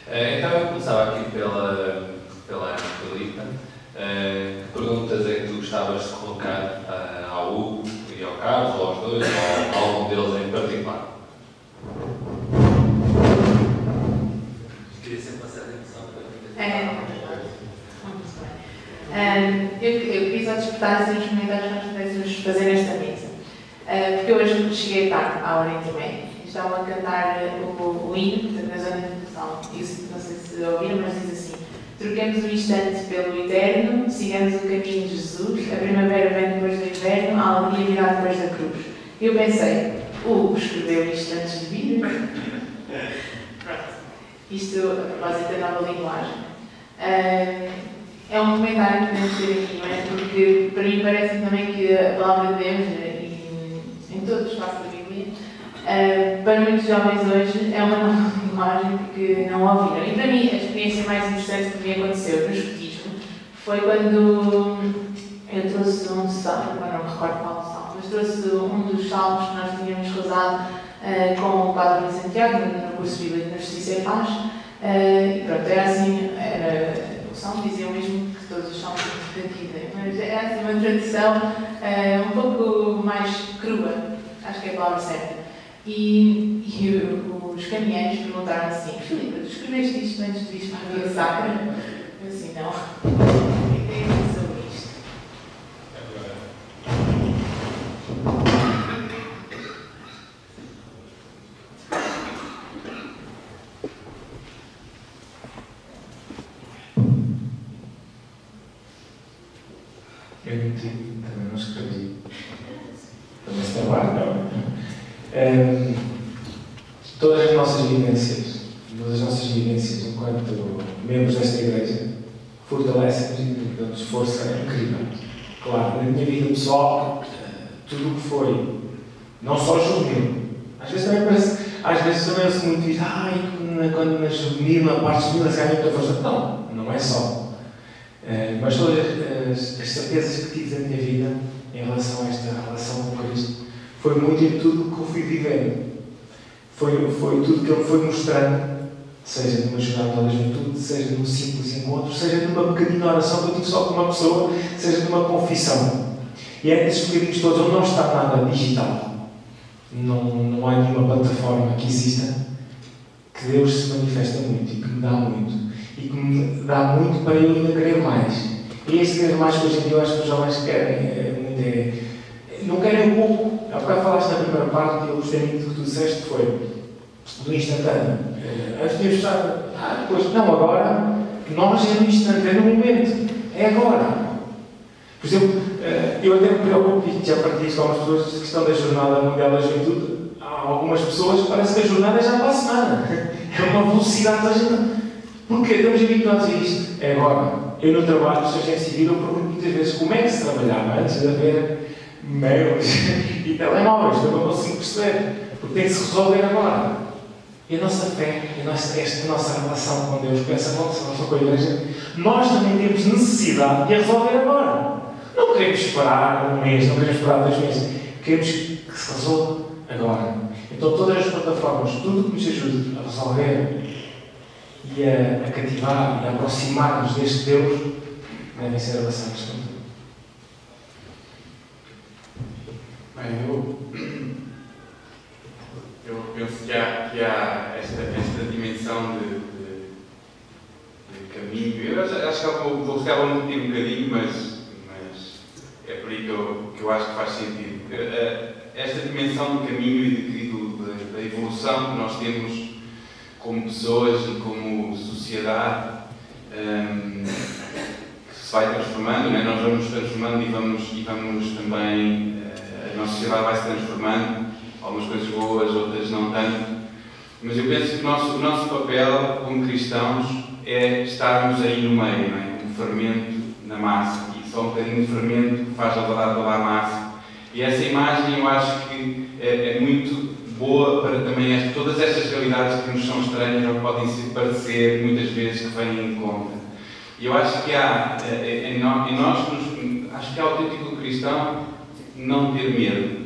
[SPEAKER 1] Então eu começava aqui pela Ana Filipa. Que perguntas é que tu gostavas de colocar ao Hugo e ao Carlos, ou aos dois, ou a algum deles em particular? Queria sempre passar a atenção para
[SPEAKER 6] eu quis só despertar assim, os comentários que nós pudéssemos fazer nesta mesa. Porque hoje cheguei tarde, à hora e meia. Estavam a cantar o hino, portanto, na zona de introdução. Isso, não sei se ouviram, mas diz assim: troquemos o instante pelo eterno, sigamos o caminho de Jesus, a primavera vem depois do inverno, a alegria virá depois da cruz. E eu pensei, Hugo escreveu isto antes de vir? Isto a propósito da nova linguagem. É um comentário que podemos ter aqui, não é? Porque para mim parece também que a palavra de Deus, em todo o espaço da Bíblia, para muitos jovens hoje é uma nova linguagem porque não ouviram. E para mim a experiência mais interessante que me aconteceu no escotismo foi quando eu trouxe um salmo, não me recordo qual salmo, mas trouxe um dos salmos que nós tínhamos rezado com o Padre Santiago no curso bíblico na Justiça e Paz. E pronto, era assim, era salmo dizia o mesmo que todos os salmos da vida, mas é assim uma tradição um pouco mais crua, acho que é a palavra certa. E os caminheiros perguntaram assim: Filipe, tu escreveste isto antes de vir para a Via Sacra? Eu assim, não. O que é sobre isto?
[SPEAKER 4] Eu também não escrevi. Também se trabalha, não? Todas as nossas vivências enquanto membros desta igreja fortalecem-nos e dão-nos força incrível. Claro, na minha vida pessoal, tudo o que foi, não só juvenil, às vezes também parece, às vezes também eu sou muito visto, quando na juvenil, na parte juvenil, se há muita força. Não é só. Mas todas as certezas que tive da minha vida em relação a esta relação com Cristo foi muito em tudo o que eu fui vivendo. Foi tudo que Ele foi mostrando, seja numa jornada da juventude, seja num simples encontro, seja numa pequenina oração que eu tive só com uma pessoa, seja numa confissão. E é nesses bocadinhos todos, onde não está nada digital, não há nenhuma plataforma que exista, que Deus se manifesta muito e que me dá muito. E que me dá muito para eu ainda querer mais. E esse querer mais que hoje em dia eu acho que os jovens querem. Não querem um pouco. Há bocado falaste na primeira parte, e eu gostei muito do que tu disseste, foi do instantâneo. Antes de estar. Depois, não, agora, nós é no instante, é no momento. É agora. Por exemplo, eu até me preocupo, e já partilhei isto com algumas pessoas, a questão da Jornada Mundial da Juventude. Há algumas pessoas que parece que a jornada é já para a semana. É uma velocidade da gente. Porque estamos habituados a isto. É agora. Eu no trabalho, sou agente civil, eu pergunto muitas vezes como é que se trabalhava antes de haver mails e telemóveis. Eu não consigo perceber. Porque tem que se resolver agora. E a nossa fé, esta nossa relação com Deus, com essa relação com a Igreja, nós também temos necessidade de a resolver agora. Não queremos esperar um mês, não queremos esperar 2 meses. Queremos que se resolva agora. Então todas as plataformas, tudo que nos ajude a resolver e a cativar e a aproximar-nos deste Deus devem ser abraçados com tudo.
[SPEAKER 3] Bem, eu penso que há esta dimensão de caminho. Eu acho que eu vou ficar um bocadinho, mas é por aí que eu acho que faz sentido. Esta dimensão do caminho e da evolução que nós temos como pessoas e como sociedade, que se vai transformando, não é? Nós vamos nos transformando e vamos também, a nossa sociedade vai se transformando, algumas coisas boas, outras não tanto, mas eu penso que o nosso papel como cristãos é estarmos aí no meio, não é? Um fermento na massa, e só um bocadinho de fermento que faz a toda a massa. E essa imagem eu acho que é muito boa para também todas estas realidades que nos são estranhas ou que podem parecer muitas vezes que vêm em conta. E eu acho que há em nós, acho que é autêntico cristão não ter medo.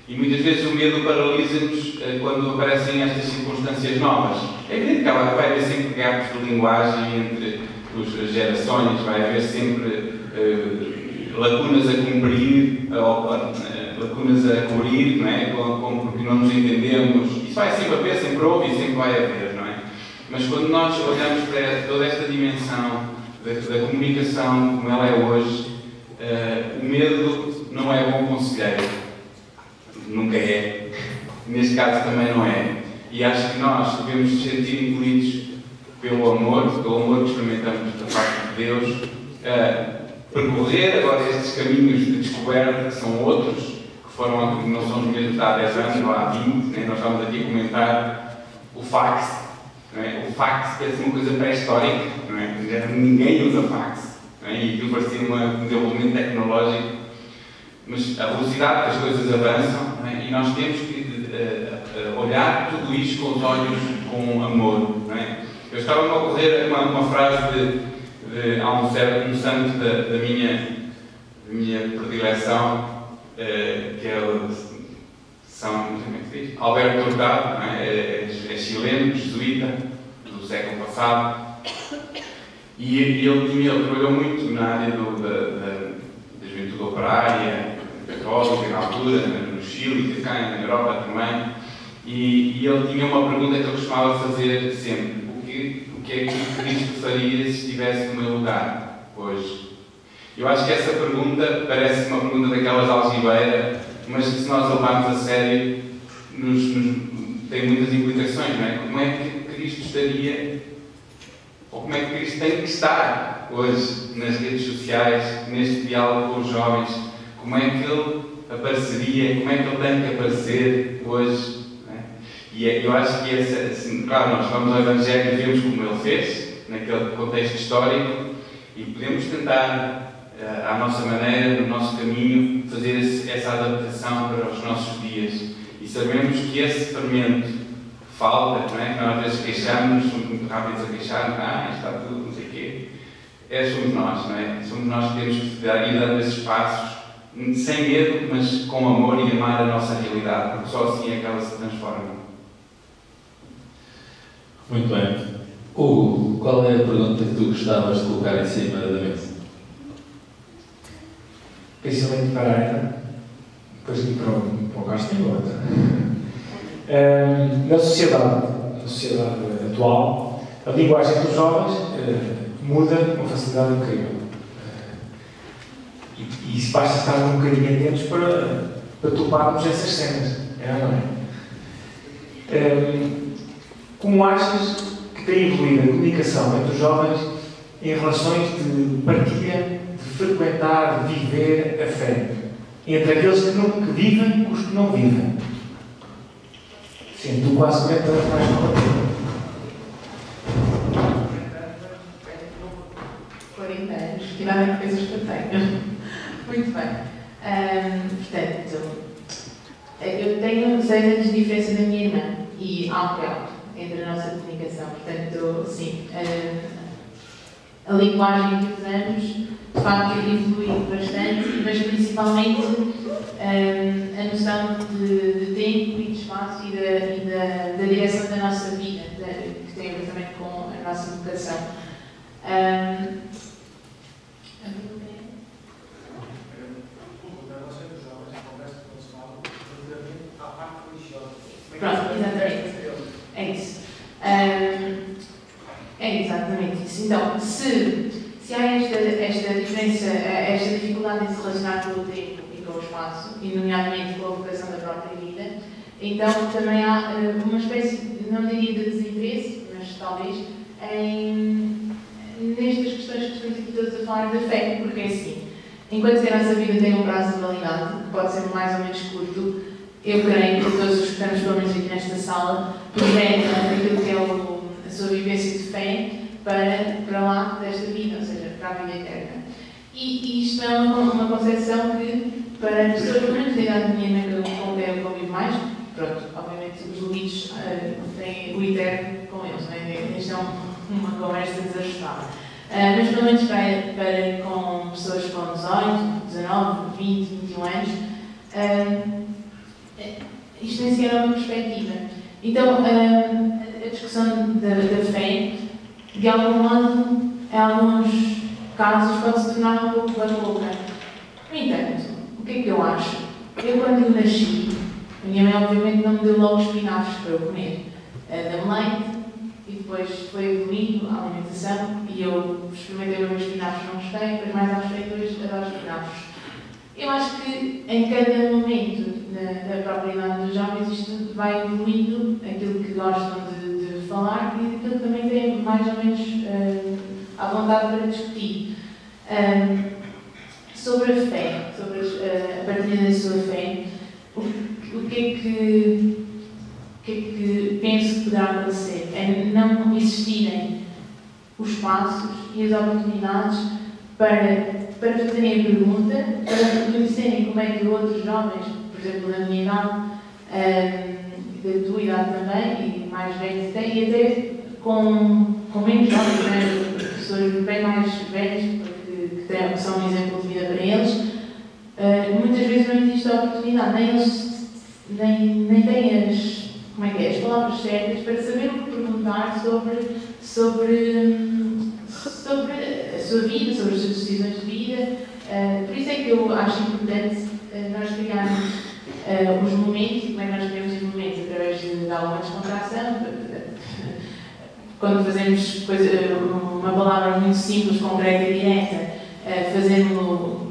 [SPEAKER 3] E muitas vezes o medo paralisa-nos quando aparecem estas circunstâncias novas. É evidente que vai haver sempre gaps de linguagem entre as gerações, vai haver sempre lacunas a cumprir, lacunas a cobrir, não é? Porque não nos entendemos. Isso vai sempre haver, sempre houve e sempre vai haver, não é? Mas quando nós olhamos para toda esta dimensão da comunicação como ela é hoje, o medo não é bom conselheiro. Nunca é. Neste caso também não é. E acho que nós devemos nos sentir incluídos pelo amor que experimentamos da parte de Deus, percorrer agora estes caminhos de descoberta, que são outros, que não são os mesmos de há 10 anos ou há 20, né? Nós estamos aqui a comentar o fax. Não é? O fax parece uma coisa pré-histórica, não é? Ninguém usa fax. Não é? E aquilo parecia um desenvolvimento tecnológico, mas a velocidade que as coisas avançam, não é? E nós temos que olhar tudo isto com os olhos com amor. Não é? Eu estava-me a ocorrer uma frase há um santo da minha predileção, que é São Alberto Hurtado, é chileno, jesuíta, do século passado, E ele trabalhou muito na área da juventude operária, católica, na altura, no Chile, cá na Europa também. E ele tinha uma pergunta que ele costumava fazer sempre: o que é que Cristo faria se estivesse no meu lugar hoje? Eu acho que essa pergunta parece uma pergunta daquelas de algibeira, mas que, se nós a levarmos a sério, tem muitas implicações, não é? Como é que Cristo estaria, ou como é que Cristo tem que estar hoje nas redes sociais, neste diálogo com os jovens? Como é que ele apareceria? Como é que ele tem que aparecer hoje? E eu acho que, assim, claro, nós vamos ao Evangelho e vemos como ele fez, naquele contexto histórico, e podemos tentar, à nossa maneira, no nosso caminho, fazer essa adaptação para os nossos dias. E sabemos que esse fermento falta, não é? Que nós às vezes queixamos, somos muito rápidos a queixar, está tudo, não sei o quê. Somos nós, não é? Somos nós que temos que ir dando esses passos, sem medo, mas com amor e amar a nossa realidade, porque só assim é que ela se transforma.
[SPEAKER 1] Muito bem. Hugo, qual é a pergunta que tu gostavas de colocar em cima da mesa?
[SPEAKER 4] Principalmente para a Ana, depois de para o Carlos tem outra. Na sociedade atual, a linguagem dos jovens muda com uma facilidade incrível. E isso basta estar um bocadinho atentos para toparmos essas cenas. Não é? Como achas que tem evoluído a comunicação entre os jovens em relações de partilha, de frequentar, de viver a fé? Entre aqueles que vivem e os que não vivem? Sim, tu quase 40 anos mais nova.
[SPEAKER 6] 40 anos, que nada de coisas que eu tenho. Muito bem. Portanto, eu tenho 6 anos de diferença da minha irmã e alto e alto entre a nossa comunicação. Portanto, sim, a linguagem que usamos, de facto, evolui bastante, mas principalmente a noção de tempo e de espaço e da direção da nossa vida, que tem a ver também com a nossa vocação. Pronto, exatamente. É isso. É exatamente isso. Então, se há esta diferença, esta dificuldade em se relacionar com o tempo e com o espaço, e nomeadamente com a vocação da própria vida, então também há uma espécie, não diria de desinteresse, mas talvez, nestas questões que estamos aqui todos a falar da fé, porque é assim, enquanto que a nossa vida tem um prazo de validade, que pode ser mais ou menos curto, eu creio que todos os que estamos, pelo menos aqui nesta sala, projetam aquilo que é a sua vivência de fé para lá desta vida, ou seja, para a vida eterna. E isto é uma concepção que, para pessoas, pelo menos da idade da minha mãe, com quem eu convivo mais, pronto, obviamente os limites têm o eterno com eles, não é? Isto é uma conversa desajustada. Mas pelo menos para com pessoas com 18, 19, 20, 21 anos, isto nem sequer é uma perspectiva. Então, a discussão da fé, de algum modo, em alguns casos, pode se tornar um pouco barroca. No entanto, o que é que eu acho? Eu, quando eu nasci, a minha mãe, obviamente, não me deu logo espinafres para eu comer. Deu-me leite e depois foi evoluindo a alimentação e eu experimentei os espinafres, não gostei, depois mais à frente, hoje adoro espinafres. Eu acho que em cada momento da própria idade dos jovens isto vai evoluindo aquilo que gostam de falar e aquilo que também têm mais ou menos à vontade para discutir. Sobre a fé, sobre a partilha da sua fé, o que é que penso que poderá acontecer? É não existirem os passos e as oportunidades para fazerem a pergunta, para conhecerem como é que outros jovens, por exemplo, da minha idade, da tua idade também, e mais velhos até, e até com menos jovens, né? Pessoas bem mais velhas, que são um exemplo de vida para eles, muitas vezes não existe a oportunidade, nem eles nem têm as palavras certas para saber o que perguntar sobre sobre a sua vida, sobre as suas decisões de vida. Por isso é que eu acho importante nós criarmos os momentos, e como é que nós criamos os momentos? Através de alguma descontração. Quando fazemos uma palavra muito simples, concreta e direta, fazemos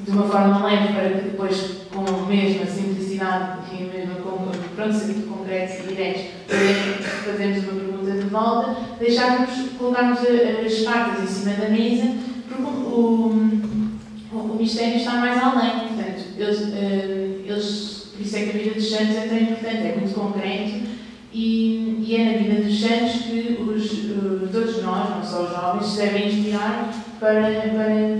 [SPEAKER 6] de uma forma leve para que depois, com a mesma simplicidade e mesmo sendo concretos e diretos, fazermos uma pergunta de volta, colocarmos as cartas em cima da mesa, porque o mistério está mais além. Portanto, por isso é que a vida dos santos é tão importante, é muito concreto, e é na vida dos santos que todos nós, não só os jovens, se devem inspirar para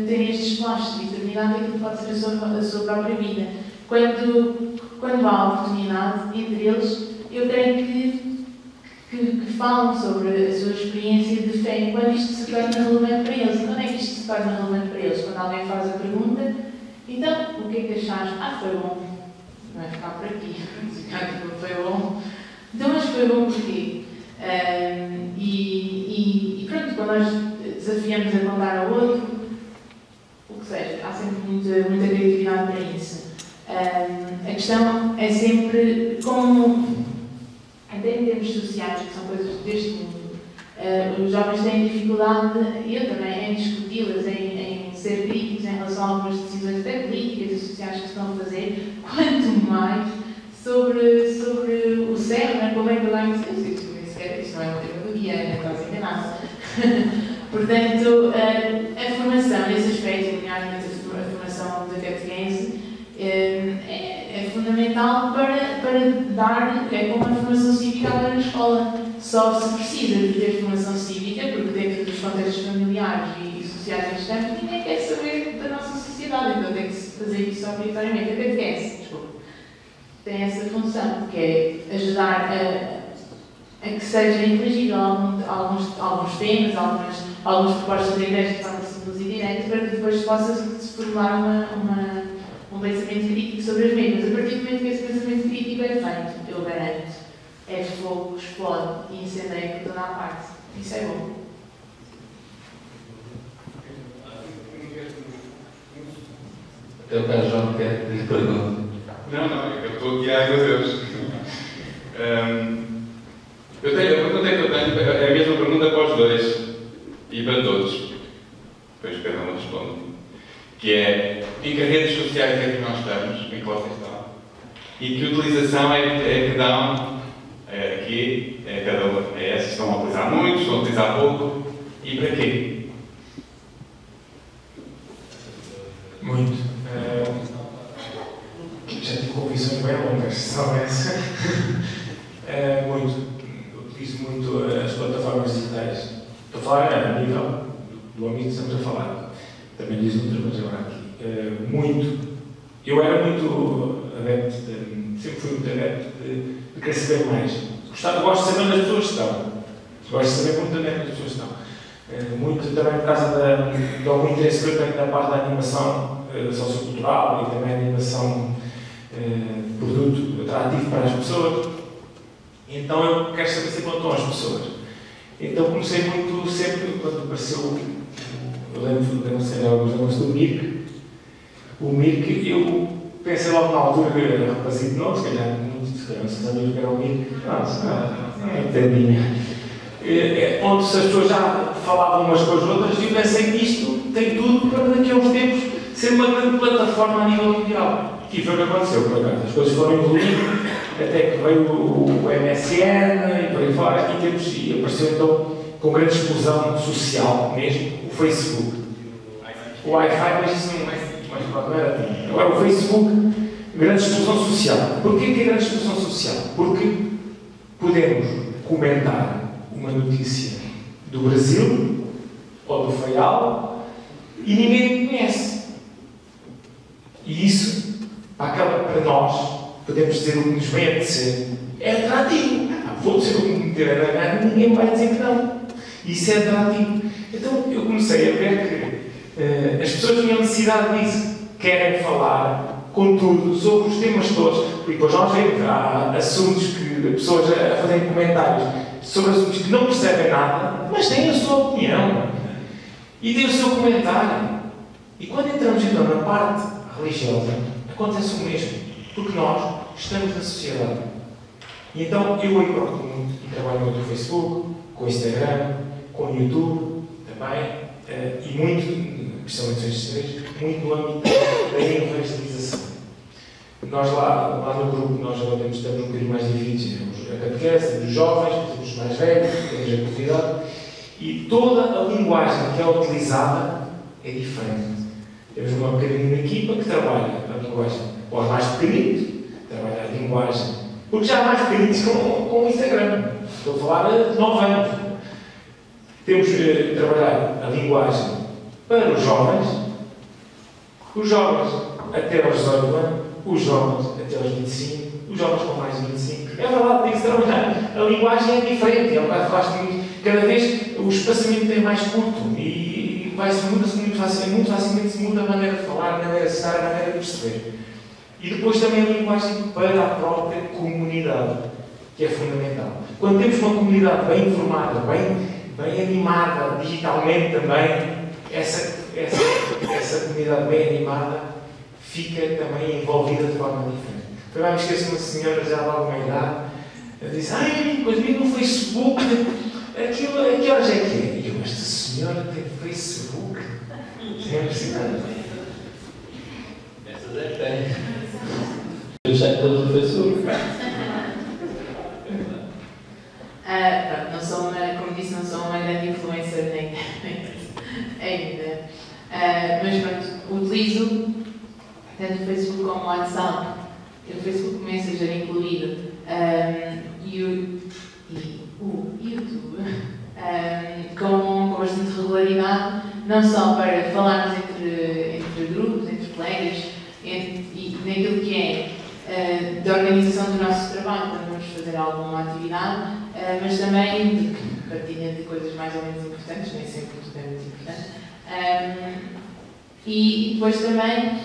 [SPEAKER 6] terem estes flashes de eternidade daquilo que pode ser a sua própria vida. Quando há oportunidade entre eles, eu creio que falam sobre a sua experiência de fé, quando isto se torna relevante para eles. E quando é que isto se torna relevante para eles? Quando alguém faz a pergunta, então, o que é que achaste? Foi bom. Não vai ficar por aqui. Foi bom. Então, mas foi bom porquê? E pronto, quando nós desafiamos a contar ao outro, o que seja, há sempre muita criatividade para isso. A questão é sempre como, até em termos sociais, que são coisas deste mundo, os jovens têm dificuldade, e eu também, em discuti-las, em ser críticos em relação a algumas decisões até políticas e sociais que estão a fazer, quanto mais sobre o céu, né? Como é que lá isso não é uma teoria, quase enganado. Portanto, a formação nesse aspecto, nomeadamente a formação da catequese, é fundamental para dar, é como a formação cívica agora na escola. Só se precisa de ter formação cívica, porque dentro dos contextos familiares e sociais que estamos, ninguém quer saber da nossa sociedade, então tem que se fazer isso obrigatoriamente. A catequese, desculpa, tem essa função, que é ajudar a que seja inteligível alguns temas, algumas propostas da Igreja de forma simples e direta, para que depois possa se formar um pensamento crítico sobre as mesmas. A partir do momento que esse pensamento crítico é feito, eu garanto, é fogo, explode e incendeia por toda a parte. Isso é bom.
[SPEAKER 1] Até o Pedro João quer lhe perguntar.
[SPEAKER 3] Não, eu estou aqui, ai meu Deus. A pergunta que eu tenho é a mesma pergunta para os dois e para todos. Depois cada um responde. Que é, em que redes sociais é que nós estamos, em que vocês estão? E que utilização é que dão aqui, cada um? Se estão a utilizar muito, estão a utilizar pouco? E para quê?
[SPEAKER 4] Muito. Já tive convicções bem longas, são essa. Muito. Utilizo muito as plataformas digitais. Estou a falar a nível do amigo que estamos a falar. Também diz outras, mas agora aqui. Muito. Eu era muito adepto, sempre fui muito adepto de querer saber mais. Gosto de saber onde as pessoas estão. Gosto de saber muito onde as pessoas estão. Muito também por causa de algum interesse que eu tenho na parte da animação sociocultural e também a animação de produto atrativo para as pessoas. Então eu quero saber sempre onde estão as pessoas. Então comecei muito sempre, quando apareceu, eu lembro sei alguns nomes do Mirk. O Mirk, eu pensei logo na altura que era rapazito novo, se calhar não se sabia o que era o Mirk. Não entendi. Onde as pessoas já falavam umas com as outras, e eu pensei que isto tem tudo para daqui a uns tempos ser uma grande plataforma a nível mundial. E foi o que aconteceu, por acaso. As coisas foram evoluindo, até que veio o MSN e por aí fora, e apareceu então com grande explosão social mesmo, o Facebook. O Wi-Fi, mas isso não era. Agora o Facebook, grande explosão social. Porquê que é grande explosão social? Porque podemos comentar uma notícia do Brasil ou do Faial e ninguém conhece. E isso, para nós, podemos dizer o que nos vem a apetecer, é atrativo. Vou dizer o que me meter a ganhar e ninguém vai dizer que não. Isso é atrativo. Então eu comecei a ver que as pessoas tinham necessidade disso. Querem falar, contudo, sobre os temas todos. E depois nós vemos, há assuntos que pessoas a fazerem comentários sobre assuntos que não percebem nada, mas têm a sua opinião. E tem o seu comentário. E quando entramos então na parte religiosa, acontece o mesmo. Porque nós estamos na sociedade. E então eu aí procuro muito e trabalho muito no Facebook, com o Instagram, com o YouTube também, e muito, principalmente estes três, muito no âmbito da evangelização. Nós lá no grupo, nós agora estamos um bocadinho mais divididos, temos a catequese, temos os jovens, temos os mais velhos, temos a comunidade, e toda a linguagem que é utilizada é diferente. Temos uma pequenina equipa que trabalha a linguagem, ou os mais pequeninos, trabalha a linguagem, porque já há mais pequeninos com o Instagram. Estou a falar de 9 anos. Temos que trabalhar a linguagem para os jovens até aos 18 anos, os jovens até aos 25, os jovens com mais de 25. É verdade, tem que se trabalhar. A linguagem é diferente, é um bocado fácil. Cada vez o espaçamento é mais curto e muito facilmente se muda a maneira de falar, a maneira de estar, a maneira de perceber. E depois também a linguagem para a própria comunidade, que é fundamental. Quando temos uma comunidade bem informada, bem animada digitalmente também, essa comunidade bem animada fica também envolvida de forma diferente. Foi me esqueço uma senhora já de alguma idade, disse, mas vi no Facebook, aquilo, a que horas é que é? E eu, esta senhora tem Facebook? É impressionante.
[SPEAKER 1] Essas é que tem. Eu já estou no Facebook.
[SPEAKER 6] Não sou como disse, não sou uma grande influencer na internet ainda. Mas pronto, utilizo tanto o Facebook como o WhatsApp, o Facebook Messenger incluído, e o YouTube, com bastante regularidade, não só para falarmos entre grupos, entre colegas, e naquilo que é da organização do nosso trabalho, quando vamos fazer alguma atividade, mas também de partilha de coisas mais ou menos importantes, nem sempre tudo é muito importante. E depois também,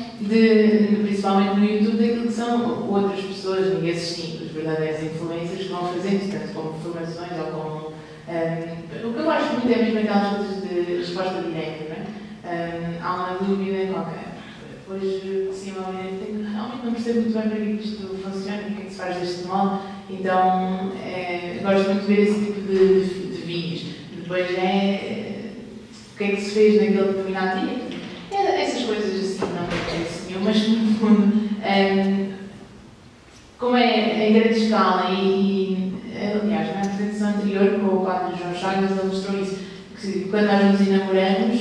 [SPEAKER 6] principalmente no YouTube, daquilo que são outras pessoas, e esses os verdadeiros influencers que vão fazendo, tanto como formações ou como. O que eu acho muito é mesmo aquelas coisas de resposta direta, não é? Há uma dúvida qualquer. Depois, sim, realmente não percebo muito bem para que isto funciona e o que é que se faz deste modo, então gosto muito de ver esse tipo de vídeos. Depois o que é que se fez naquele determinado dia. Essas coisas assim não me interessam, mas no fundo, como é em grande escala aliás, na apresentação anterior com o padre João Chagas ele mostrou isso, que quando nós nos enamoramos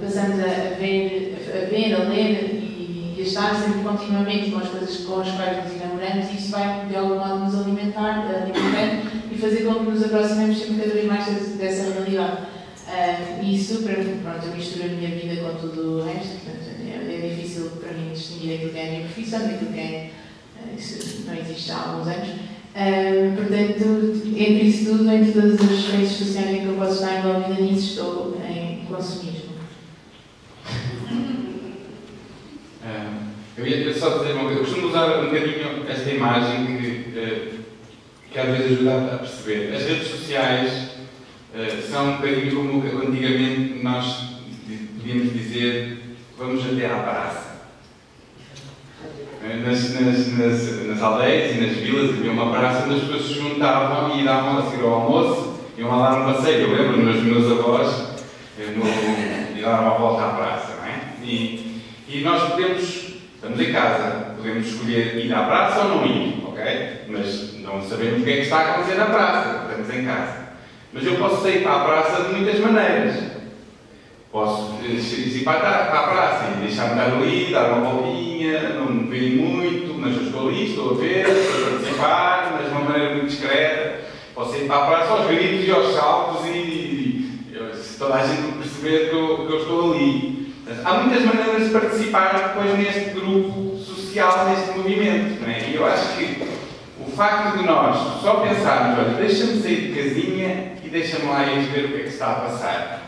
[SPEAKER 6] passamos a ver, a ler e a estar sempre continuamente com as coisas com as quais nos enamoramos, e isso vai de algum modo nos alimentar e fazer com que nos aproximemos sempre cada vez mais dessa realidade. Isso, para mim, pronto, eu misturo a minha vida com tudo o resto, portanto, é difícil para mim distinguir aquilo que é a minha profissão daquilo que é. Isso não existe há alguns anos. Portanto, entre isso tudo, entre todas as redes sociais em que eu posso estar envolvida nisso, estou em consumismo.
[SPEAKER 3] Eu ia só dizer uma coisa. Eu costumo usar um bocadinho esta imagem que às vezes ajuda a perceber. As redes sociais são um bocadinho como antigamente nós podíamos dizer vamos até à praça. Nas aldeias e nas vilas havia uma praça onde as pessoas se juntavam e davam a seguir ao almoço, iam lá dar um passeio. Eu lembro dos meus avós e davam a volta à praça, não é? E nós estamos em casa, podemos escolher ir à praça ou não ir, ok? Mas não sabemos o que é que está a acontecer na praça, estamos em casa. Mas eu posso sair para a praça de muitas maneiras. Posso ir para a praça e deixar-me estar ali, dar uma voltinha, não me veem muito, mas eu estou ali, estou a ver, estou a participar, mas de uma maneira muito discreta. Posso ir para a praça aos gritos e aos saltos se toda a gente perceber que eu estou ali. Há muitas maneiras de participar depois neste grupo social, neste movimento, não é? E eu acho que o facto de nós só pensarmos, olha, deixa-me sair de casinha e deixa-me lá ir ver o que é que está a passar.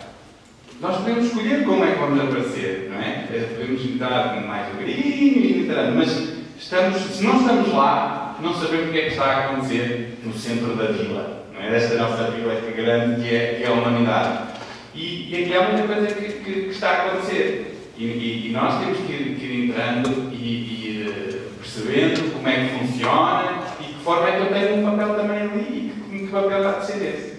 [SPEAKER 3] Nós podemos escolher como é que vamos aparecer, não é? Podemos entrar mais devagarinho e entrar, mas se não estamos lá, não sabemos o que é que está a acontecer no centro da vila, não é? Desta nossa vila grande que é a humanidade. E aqui há muita coisa que está a acontecer. E nós temos que ir entrando e ir percebendo como é que funciona e que forma é que eu tenho um papel também ali e que papel há de ser esse.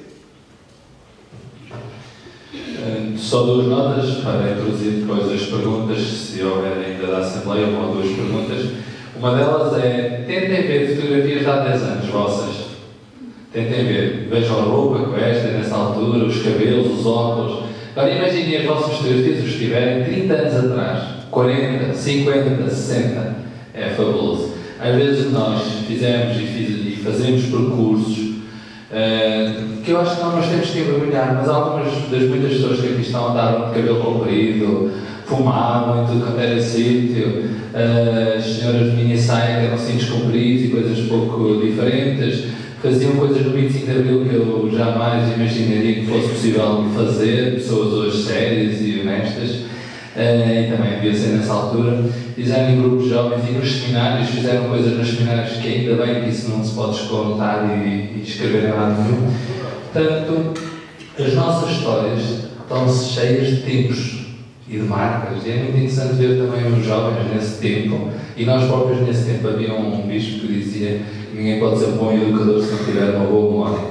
[SPEAKER 1] Só duas notas para introduzir depois as perguntas, se houver ainda da Assembleia, uma ou duas perguntas. Uma delas é, tentem ver fotografias de há 10 anos vossas. Tentem ver, vejam a roupa com esta, nessa altura, os cabelos, os óculos. Agora imaginem as vossas fotografias, os tiverem 30 anos atrás, 40, 50, 60. É fabuloso. Às vezes nós fizemos e fazemos percursos que eu acho que não nos temos que envergonhar, mas algumas das muitas pessoas que aqui estão andaram de cabelo comprido, fumavam em tudo quanto era sítio, as senhoras de mini saia que eram cintos compridos e coisas pouco diferentes, faziam coisas no 25 de Abril que eu jamais imaginaria que fosse possível fazer, pessoas hoje sérias e honestas, e também devia ser nessa altura. Fizeram em grupos jovens e nos seminários, fizeram coisas nos seminários que ainda bem que isso não se pode descontar e escrever em lado nenhum. Portanto, as nossas histórias estão cheias de tempos e de marcas, e é muito interessante ver também os jovens nesse tempo, e nós próprios nesse tempo. Havia um bispo que dizia que ninguém pode ser um bom educador se não tiver uma boa memória.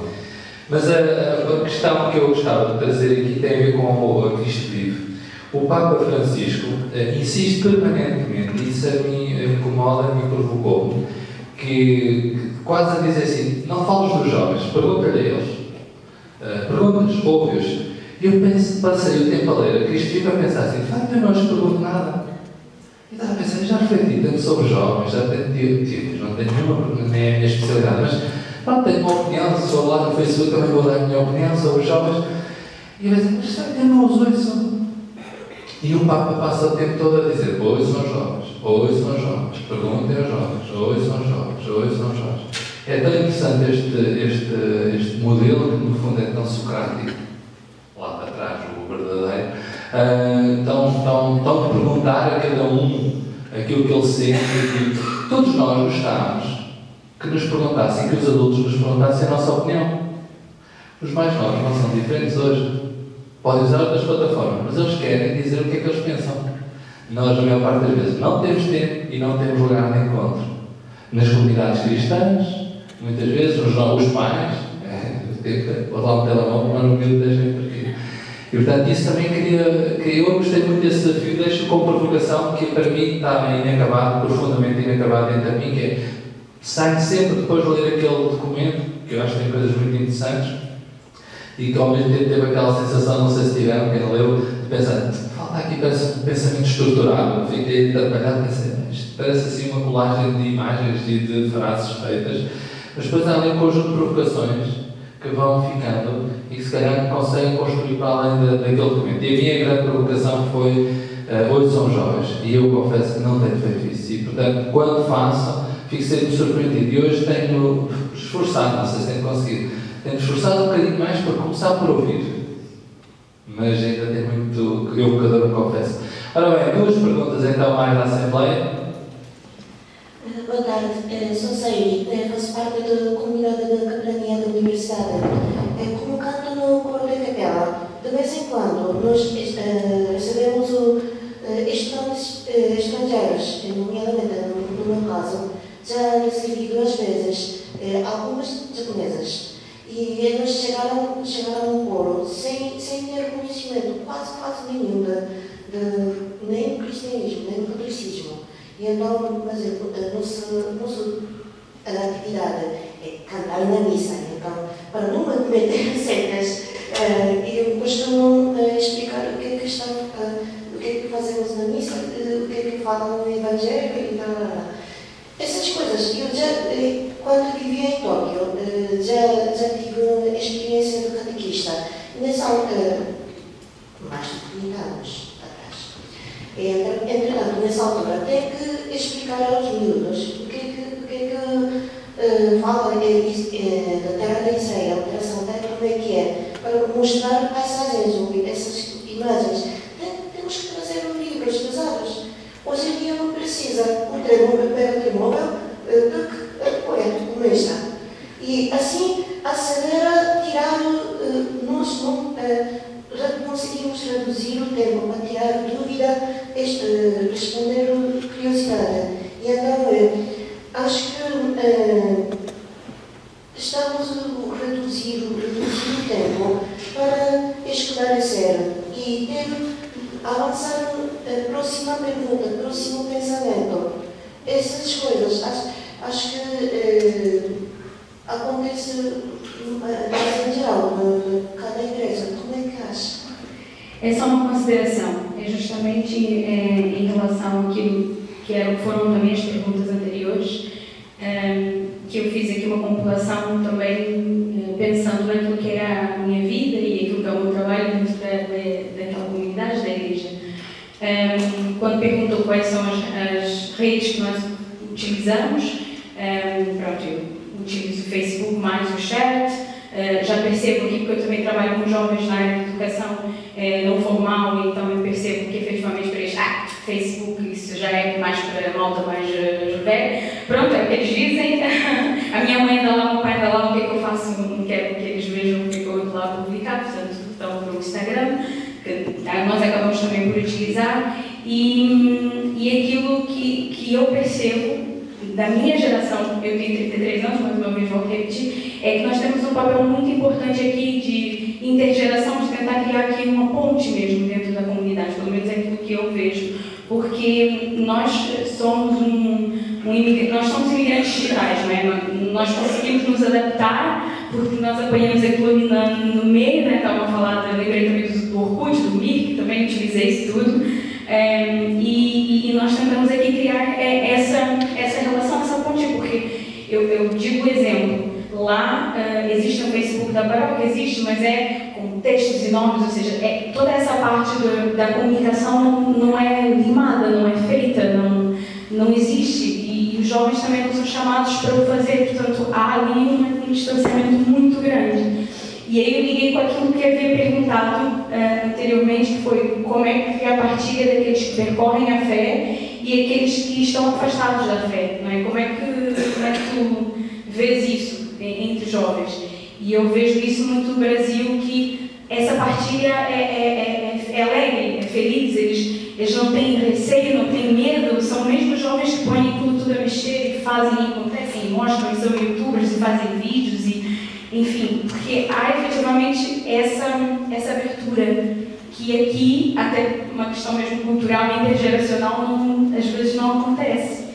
[SPEAKER 1] Mas a questão que eu gostava de trazer aqui tem a ver com o Cristo vive. O Papa Francisco insiste permanentemente, e isso a mim incomoda, me provocou, que quase a dizer assim, não fales dos jovens, pergunta-lhe a eles. Perguntas, ouve-os. E eu passei o tempo a ler a Cristo vive a pensar assim, de facto eu não lhes pergunto nada. E estava a pensar, já refleti tanto sobre os jovens, já tenho tido, não tenho nenhuma, nem é a minha especialidade, mas tenho uma opinião, se eu lá no Facebook também vou dar a minha opinião sobre os jovens. E eu pensei, mas eu não os ouço. E o Papa passa o tempo todo a dizer, ouçam os jovens, perguntem aos jovens, ouçam os jovens. É tão interessante este modelo que no fundo é tão socrático, lá para trás, o verdadeiro, tão de perguntar a cada um aquilo que ele sente, e todos nós gostávamos que nos perguntassem, que os adultos nos perguntassem a nossa opinião. Os mais novos não são diferentes hoje. Podem usar outras plataformas, mas eles querem dizer o que é que eles pensam. Nós, na maior parte das vezes, não temos tempo e não temos lugar de encontro. Nas comunidades cristãs, muitas vezes, os pais, vou lá um telemóvel, mas no meio da gente aqui. E, portanto, isso também eu gostei muito desse desafio, deixo com provocação que para mim está inacabado, profundamente inacabado dentro de mim, que é, saio sempre depois de ler aquele documento, que eu acho que tem coisas muito interessantes, e que ao mesmo tempo teve aquela sensação, não sei se tiveram, quem leu, de pensar, falta aqui parece um pensamento estruturado. Fiquei atrapalhado, pensei, isto parece assim uma colagem de imagens e de frases feitas, mas depois há ali um conjunto de provocações que vão ficando e que se calhar conseguem construir para além daquele documento. E a minha grande provocação foi, hoje são jovens, e eu confesso que não tenho feito isso, e portanto, quando faço, fico sempre surpreendido. E hoje tenho esforçado, não sei se tenho conseguido, tenho esforçado um bocadinho mais para começar por ouvir. Mas ainda tem muito que eu, pecador, me confesso. Ora bem, duas perguntas então mais da Assembleia.
[SPEAKER 9] Boa tarde, sou Saíra, faço parte da comunidade da capelania da Universidade. Como canto no coro da capela, de vez em quando nós recebemos estrangeiros, nomeadamente no meu caso, já recebi 2 vezes, algumas japonesas. E eles chegaram no coro sem ter conhecimento quase nenhum nem do cristianismo, nem do catolicismo. E então, por exemplo, a nossa atividade é cantar na missa. Então, para não cometer secas, eu costumo explicar o que é que fazemos na missa, o que é que falam no Evangelho e tal. Essas coisas, eu já, quando vivia em Tóquio, já tive experiência de catequista, mais de 30 anos atrás. Entretanto, nessa altura, tenho que explicar aos miúdos o que fala da terra de Israel, como é que é, para mostrar paisagens, essas imagens. Temos que trazer livros pesados. Hoje em dia não precisa pega o telemóvel, põe como está. E assim acelera tirar nós não reduzir o tempo para tirar dúvida, responder curiosidade. E então, acho que estamos a reduzir o tempo para esclarecer e avançar a próxima pergunta, próximo pensamento. Essas coisas, acho que acontece mais em geral, cada igreja. Como é que acha?
[SPEAKER 5] Essa é uma consideração, é justamente em relação àquilo que foram também as perguntas anteriores, que eu fiz aqui uma compilação também pensando naquilo que era a minha vida e aquilo que é o meu trabalho dentro daquela comunidade, da igreja. Quando perguntou quais são as redes que nós utilizamos, pronto, eu utilizo o Facebook mais o chat, já percebo aqui, porque eu também trabalho com jovens na área de educação não formal, então eu percebo que efetivamente para eles, Facebook, isso já é mais para a malta mais velha. Pronto, é o que eles dizem. A minha mãe anda lá, o meu pai anda lá, o que é que eu faço? Não quero que eles vejam o que é que eu ando lá a publicar, portanto, estão no Instagram, que nós acabamos também por utilizar. E aquilo que eu percebo da minha geração, eu tenho 33 anos, mas uma vez vou repetir, é que nós temos um papel muito importante aqui de intergeração, de tentar criar aqui uma ponte mesmo dentro da comunidade, pelo menos é aquilo que eu vejo, porque nós somos nós somos imigrantes digitais, não é? Nós conseguimos nos adaptar, porque nós apanhamos aquilo ali no meio, né? Estava a falar, lembrei também do Orkut, do Mir, que também utilizei isso tudo, e nós tentamos aqui criar essa relação, essa ponte, porque eu digo o exemplo, lá existe o Facebook da paróquia, existe, mas é com textos enormes, ou seja, toda essa parte da comunicação não é limada, não é feita, não existe, e os jovens também não são chamados para o fazer, portanto há ali um distanciamento muito grande. E aí eu liguei com aquilo que havia perguntado anteriormente, que foi como é que a partilha daqueles que percorrem a fé e aqueles que estão afastados da fé, não é? Como é que tu vês isso entre jovens? E eu vejo isso muito no Brasil, que essa partilha é alegre, é feliz, eles não têm receio, não têm medo, são mesmo jovens que põem aquilo tudo a mexer e fazem, e acontecem, e mostram, e são youtubers e fazem vídeos, enfim, porque há efetivamente essa abertura que aqui, até uma questão mesmo cultural e intergeracional, às vezes não acontece.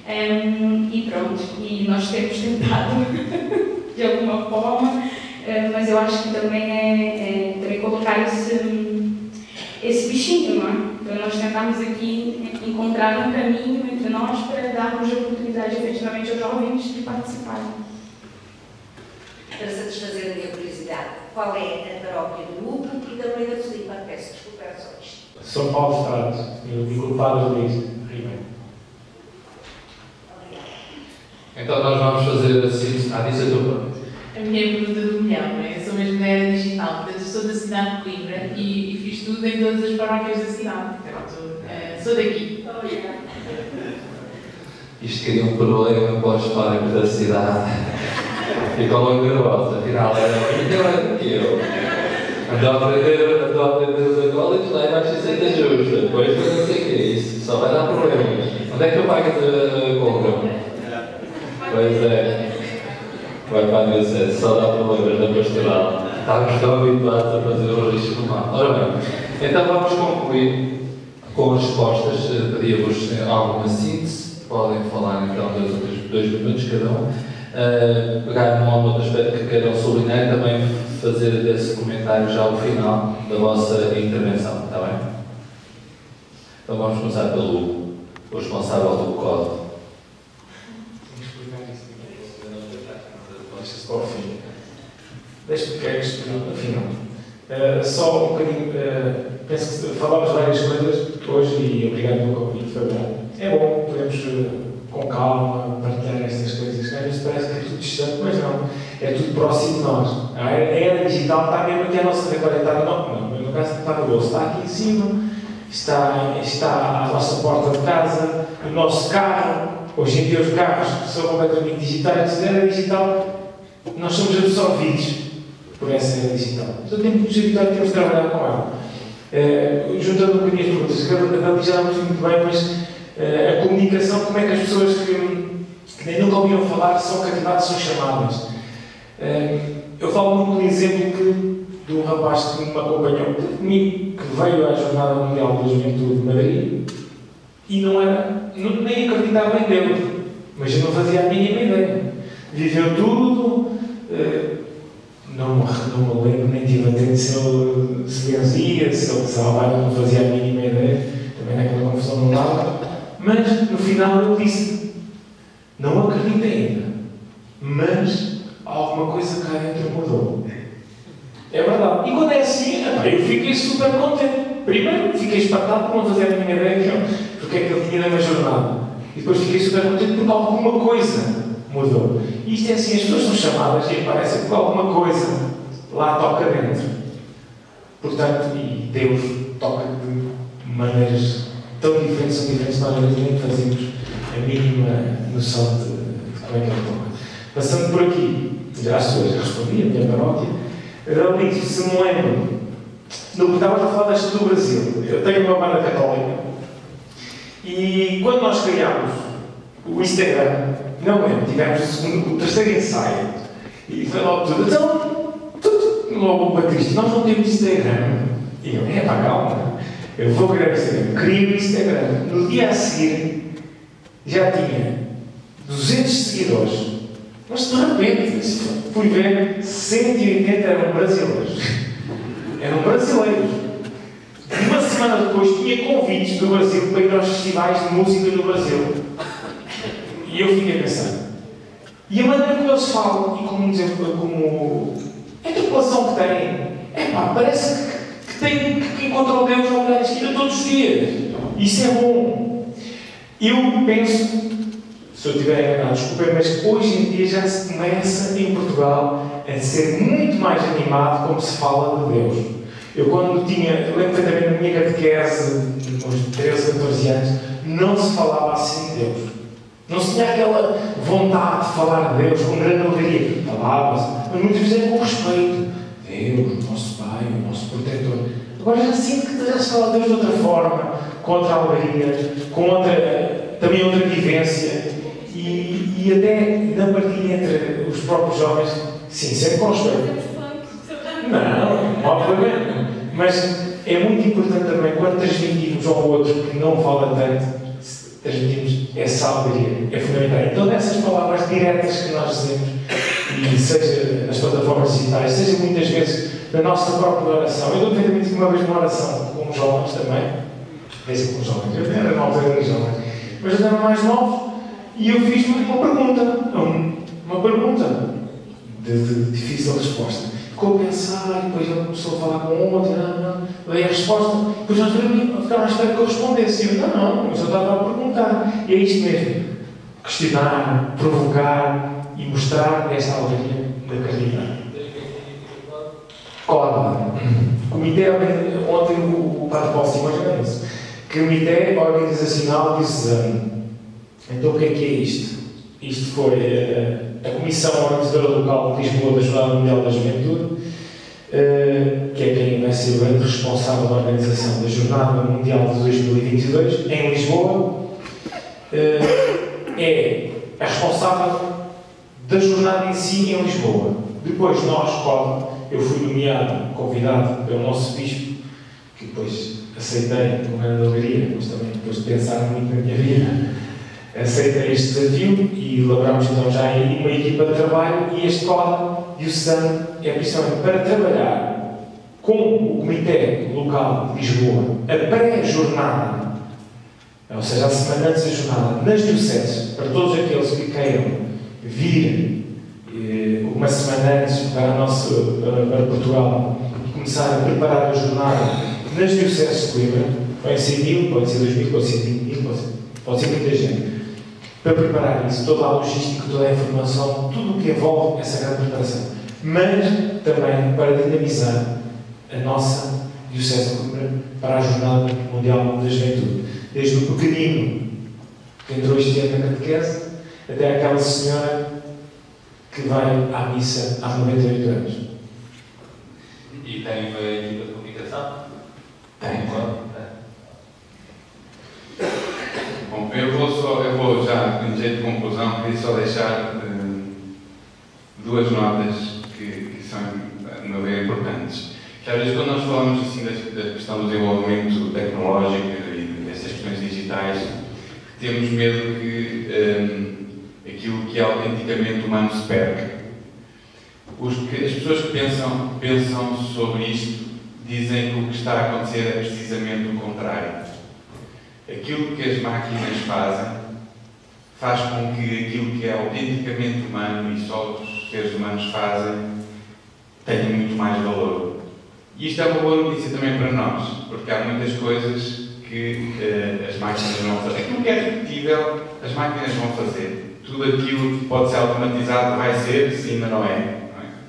[SPEAKER 5] E pronto, e nós temos tentado de alguma forma, mas eu acho que também também colocar esse bichinho, não é? Para nós tentarmos aqui encontrar um caminho entre nós para darmos a oportunidade efetivamente aos jovens de participarem.
[SPEAKER 10] Para satisfazer a minha curiosidade, qual é a paróquia do Lupo e da Moreira de Filipe? Peço desculpa, era só isto.
[SPEAKER 4] São Paulo Estado, eu digo culpado Luís Ribeiro.
[SPEAKER 1] Então nós vamos fazer assim, diz a tua.
[SPEAKER 6] A minha pergunta do milhão, não é? Eu sou mesmo da era digital, portanto eu sou da cidade de Coimbra e fiz tudo em todas as paróquias da cidade, portanto sou daqui.
[SPEAKER 1] Isto cria um problema para os históricos da cidade. Ficam logo nervosos, afinal era melhor que eu. Andou a aprender os agólitos lá e vai ser justa. Depois não sei o que é isso, só vai dar problemas. Onde é que eu pago a compra? Pois é. Vai para a minha só dá problemas na pastoral. Estamos tão habituados a fazer o risco do mal. Ora bem, então vamos concluir com as respostas. Pedíamos alguma síntese. Podem falar então dos 2 minutos cada um. Pegar num outro aspecto que queiram sublinhar e também fazer esse comentário já ao final da vossa intervenção, está bem? Então vamos começar pelo responsável do código.
[SPEAKER 4] Deixa-se para o fim. Deixa-me que isto no final. Só um bocadinho, penso que falámos várias coisas hoje e obrigado pelo convite, foi bom. É bom, podemos com calma partilhar estas coisas. Às vezes parece que é tudo distante, mas não, é tudo próximo de nós. A era digital está mesmo aqui à nossa recolhetada, não, no caso não está no bolso, está aqui em cima, está à nossa porta de casa, o nosso carro. Hoje em dia os carros são completamente digitais. A era digital, nós somos absorvidos por essa era digital. Então temos que nos habituar, temos de trabalhar com ela. Juntando um bocadinho as perguntas, a Dali já muito bem, mas a comunicação, como é que as pessoas que nem nunca ouviram falar são cativadas, são chamadas. Eu falo muito do exemplo de um rapaz que me acompanhou comigo, que veio à Jornada Mundial da Juventude de Madrid e nem acreditava em Deus, mas eu não fazia a mínima ideia. Viveu tudo, não me lembro, nem tive atento se ele se benzia, se ele salvava, não fazia a mínima ideia, também naquela confusão não dava, mas no final ele disse: não acredito ainda, mas alguma coisa cá dentro mudou. É verdade. E quando é assim, eu fiquei super contente. Primeiro, fiquei espantado por não fazer a minha ideia porque é que ele tinha na jornada. E depois fiquei super contente porque alguma coisa mudou. E isto é assim, as pessoas são chamadas e parece que alguma coisa lá toca dentro. Portanto, e Deus toca de maneiras tão diferentes, são diferentes, nós às vezes nem fazemos a mínima noção de como é que ele toca. Passando por aqui, já as pessoas respondi, a minha paróquia, eu disse, se me lembro, no que estava a falar deste do Brasil, eu tenho uma banda católica, e quando nós criámos o Instagram, não lembro, tivemos o terceiro ensaio, e foi logo tudo, então, logo o Batista, nós não temos Instagram. E eu, calma, eu vou criar o Instagram. Criei o Instagram. No dia a seguir, já tinha 200 seguidores. Mas de repente, fui ver, 180 eram brasileiros. Eram brasileiros. Uma semana depois, tinha convites do Brasil para ir aos festivais de música no Brasil. E eu fiquei pensando. E a maneira como eles falam, e como a tripulação que têm, parece que encontram Deus ao olhar da esquina todos os dias. Isso é bom. Eu penso, se eu estiver enganado, desculpem, mas que hoje em dia já se começa em Portugal a ser muito mais animado como se fala de Deus. Eu lembro perfeitamente na minha catequese, uns 13, 14 anos, não se falava assim de Deus. Não se tinha aquela vontade de falar de Deus com grande alegria. Falava-se, mas muitas vezes é com respeito. Deus, nosso Pai, o nosso protetor. Agora já sinto que já se fala de Deus de outra forma, com outra alegria, com também outra vivência e até na partilha entre os próprios jovens, sim, sempre com respeito. Não há problema. Mas é muito importante também, quando transmitimos ao outro que não fala tanto, transmitimos essa alegria. É fundamental. Então, essas palavras diretas que nós dizemos, e seja nas plataformas digitais, seja muitas vezes na nossa própria oração. Eu dou perfeitamente uma vez uma oração com os jovens também. Desde com os jovens. Eu era na altura dos jovens. Mas eu era mais novo e eu fiz-me uma pergunta de difícil resposta. Ficou a pensar, e depois ele começou a falar com outro, veio a resposta, depois nós ficámos à espera que eu respondesse. E eu, não, eu só estava a perguntar. E é isto mesmo: questionar, provocar e mostrar esta alegria de acreditar. Claro, comitê, ontem o Padre Paulo Simões já disse, Comitê Organizacional Diocesano. Então o que é isto? Isto foi a Comissão Organizadora Local de Lisboa da Jornada Mundial da Juventude, que é quem vai ser o grande responsável da organização da Jornada Mundial de 2022 em Lisboa. É a responsável da jornada em si em Lisboa. Depois nós, eu fui nomeado, convidado pelo nosso bispo, que depois aceitei com grande alegria, mas também depois de pensar muito na minha vida, aceitei este desafio e elaboramos então já aí uma equipa de trabalho, e este código diocesano é principalmente para trabalhar com o Comitê Local de Lisboa a pré-jornada, ou seja, a semana antes da jornada, nas dioceses, para todos aqueles que queiram vir uma semana antes para Portugal e começar a preparar a jornada nas dioceses de Coimbra. Podem ser 1000, pode ser 2000, pode ser 20 mil, pode ser muita gente. Para preparar isso, toda a logística, toda a informação, tudo o que envolve essa grande preparação. Mas também para dinamizar a nossa diocese de Coimbra para a Jornada Mundial da Juventude. Desde o pequenino que entrou este ano na catequese, até aquela senhora que vai à missa há 98 anos.
[SPEAKER 1] E tem uma equipa de comunicação? Tem, claro.
[SPEAKER 3] Bom, eu vou já, em jeito de conclusão, queria só deixar duas notas que são, no meu ver, importantes. Que às vezes, quando nós falamos assim da questão do desenvolvimento tecnológico e dessas questões digitais, temos medo que aquilo que é autenticamente humano se perca. As pessoas que pensam sobre isto dizem que o que está a acontecer é precisamente o contrário. Aquilo que as máquinas faz com que aquilo que é autenticamente humano e só os seres humanos fazem tenha muito mais valor. E isto é uma boa notícia também para nós, porque há muitas coisas que as máquinas vão fazer. Aquilo que é repetível, as máquinas vão fazer. Tudo aquilo que pode ser automatizado vai ser, se ainda não é.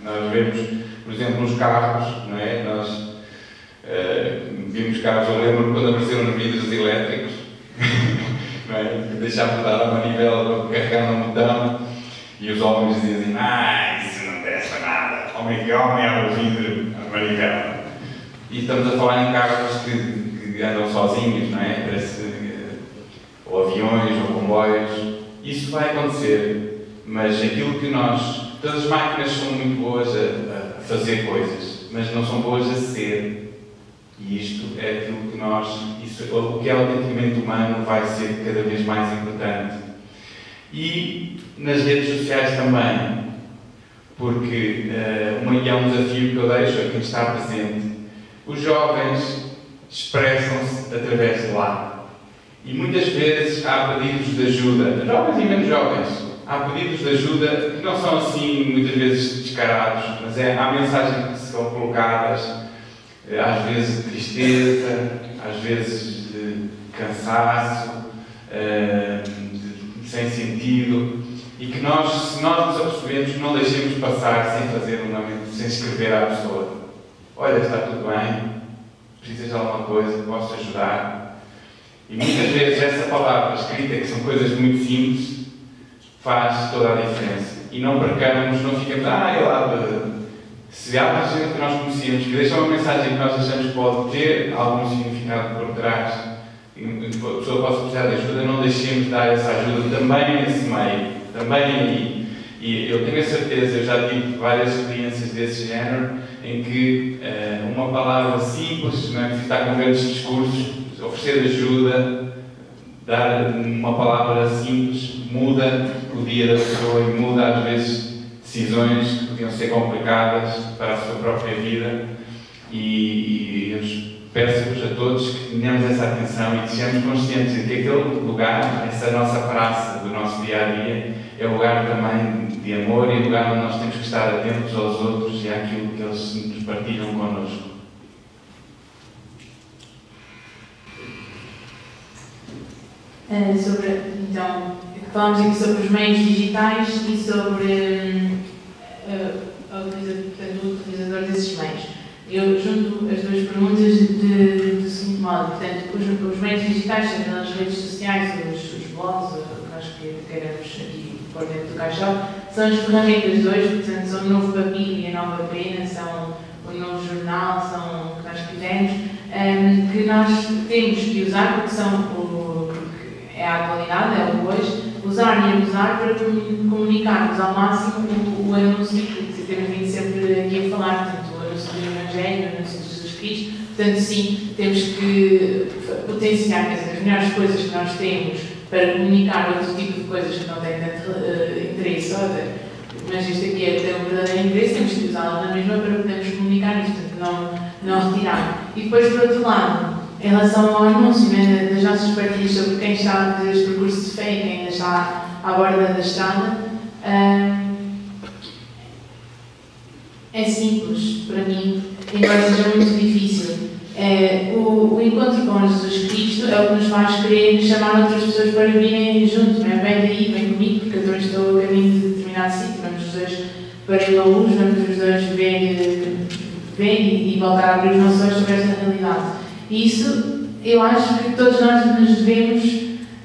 [SPEAKER 3] Nós vemos, por exemplo, nos carros, não é? Nós vimos carros, eu lembro quando apareceram os vidros elétricos, não é? Deixámos de dar a manivela para carregar no botão e os homens dizem: isso não interessa para nada, homem que homem abre o vidro, a manivela. E estamos a falar em carros que andam sozinhos, não é? Ou aviões, ou comboios. Isso vai acontecer, mas aquilo que todas as máquinas são muito boas a fazer coisas, mas não são boas a ser. E isto é aquilo que o que é autenticamente humano vai ser cada vez mais importante. E nas redes sociais também, porque é um desafio que eu deixo a quem está presente. Os jovens expressam-se através de lá. E muitas vezes há pedidos de ajuda, jovens e menos jovens, há pedidos de ajuda que não são assim muitas vezes descarados, mas há mensagens que são colocadas, às vezes de tristeza, às vezes de cansaço, sem sentido, e que se nós nos apercebemos, não deixemos passar sem fazer sem escrever à pessoa: olha, está tudo bem, precisas de alguma coisa, posso ajudar? E muitas vezes essa palavra escrita, que são coisas muito simples, faz toda a diferença. E não percamos, não ficamos, se há uma gente que nós conhecemos que deixa uma mensagem que nós achamos que pode ter algum significado por trás, e a pessoa possa precisar de ajuda, não deixemos de dar essa ajuda também nesse meio, também aí. E eu tenho a certeza, eu já tive várias experiências desse género, em que uma palavra simples, não é preciso estar com grandes discursos, oferecer ajuda, dar uma palavra simples, muda o dia da pessoa e muda às vezes decisões que podiam ser complicadas para a sua própria vida. E eu peço-vos a todos que tenhamos essa atenção e sejamos conscientes de que aquele lugar, essa nossa praça do nosso dia-a-dia, é um lugar também de amor e um lugar onde nós temos que estar atentos aos outros e àquilo que eles nos partilham connosco.
[SPEAKER 6] Então, falámos aqui sobre os meios digitais e sobre o utilizador desses meios. Eu junto as duas perguntas do seguinte modo: portanto, os meios digitais, seja nas redes sociais, os blogs, que acho que queremos aqui pôr dentro do caixão, são as ferramentas de hoje, portanto, são o novo papiro e a nova pena, são o novo jornal, são o que nós quisermos, que nós temos que usar porque é a atualidade, é o hoje, usar e abusar para comunicarmos ao máximo o anúncio que temos vindo sempre aqui a falar, portanto, o anúncio do Evangelho, o anúncio de Jesus Cristo. Portanto, sim, temos que potenciar as melhores coisas que nós temos para comunicar outro tipo de coisas que não têm tanto interesse, mas isto aqui tem um verdadeiro interesse, temos que usá-la na mesma para podermos comunicar isto, portanto, não retirar. E depois, por outro lado, em relação ao anúncio das nossas partilhas sobre quem está a fazer este percurso de fé e quem ainda está à borda da estrada, é simples para mim, embora seja muito difícil. O encontro com Jesus Cristo é o que nos faz querer chamar outras pessoas para virem junto, não é? Vem daí, vem comigo, porque eu também estou a caminho de determinado sítio, vamos os dois para Emaús, vamos os dois ver e voltar a abrir os nossos olhos sobre esta realidade. E isso, eu acho que todos nós nos devemos,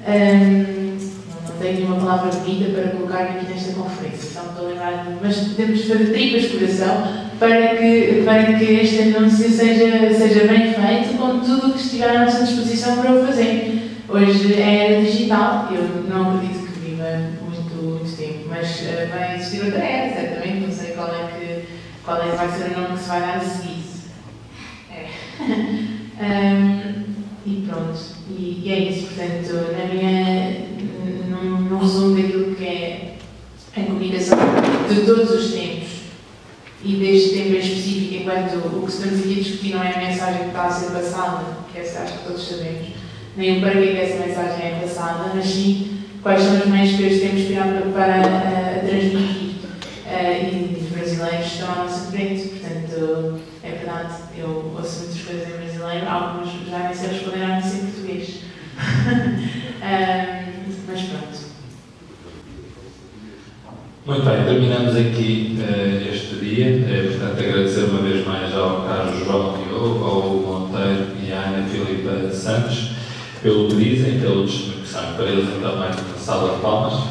[SPEAKER 6] não tenho nenhuma palavra bonita para colocar aqui nesta conferência, só me estou a lembrar, mas temos de fazer tripas de coração para que este anúncio seja bem feito com tudo o que estiver à nossa disposição para o fazer. Hoje é era digital, eu não acredito que viva muito tempo, mas vai existir outra era, certamente, não sei qual é que vai ser o nome que se vai dar a seguir. E pronto, e é isso, portanto, num resumo daquilo que é a comunicação de todos os tempos e deste tempo em específico, enquanto o que estamos aqui a discutir não é a mensagem que está a ser passada, que essa acho que todos sabemos, nem o para que essa mensagem é passada, mas sim quais são os meios que hoje temos para transmitir. E os brasileiros estão à nossa frente, portanto, é verdade, eu ouço muitas coisas em brasileiro, alguns já nem sei responder a em português. Mas pronto.
[SPEAKER 1] Muito bem, terminamos aqui este dia. Portanto, agradecer uma vez mais ao Carlos João Diogo, ao Monteiro e à Ana Filipa Santos pelo que dizem, pelo testemunho que são para eles também na sala de palmas.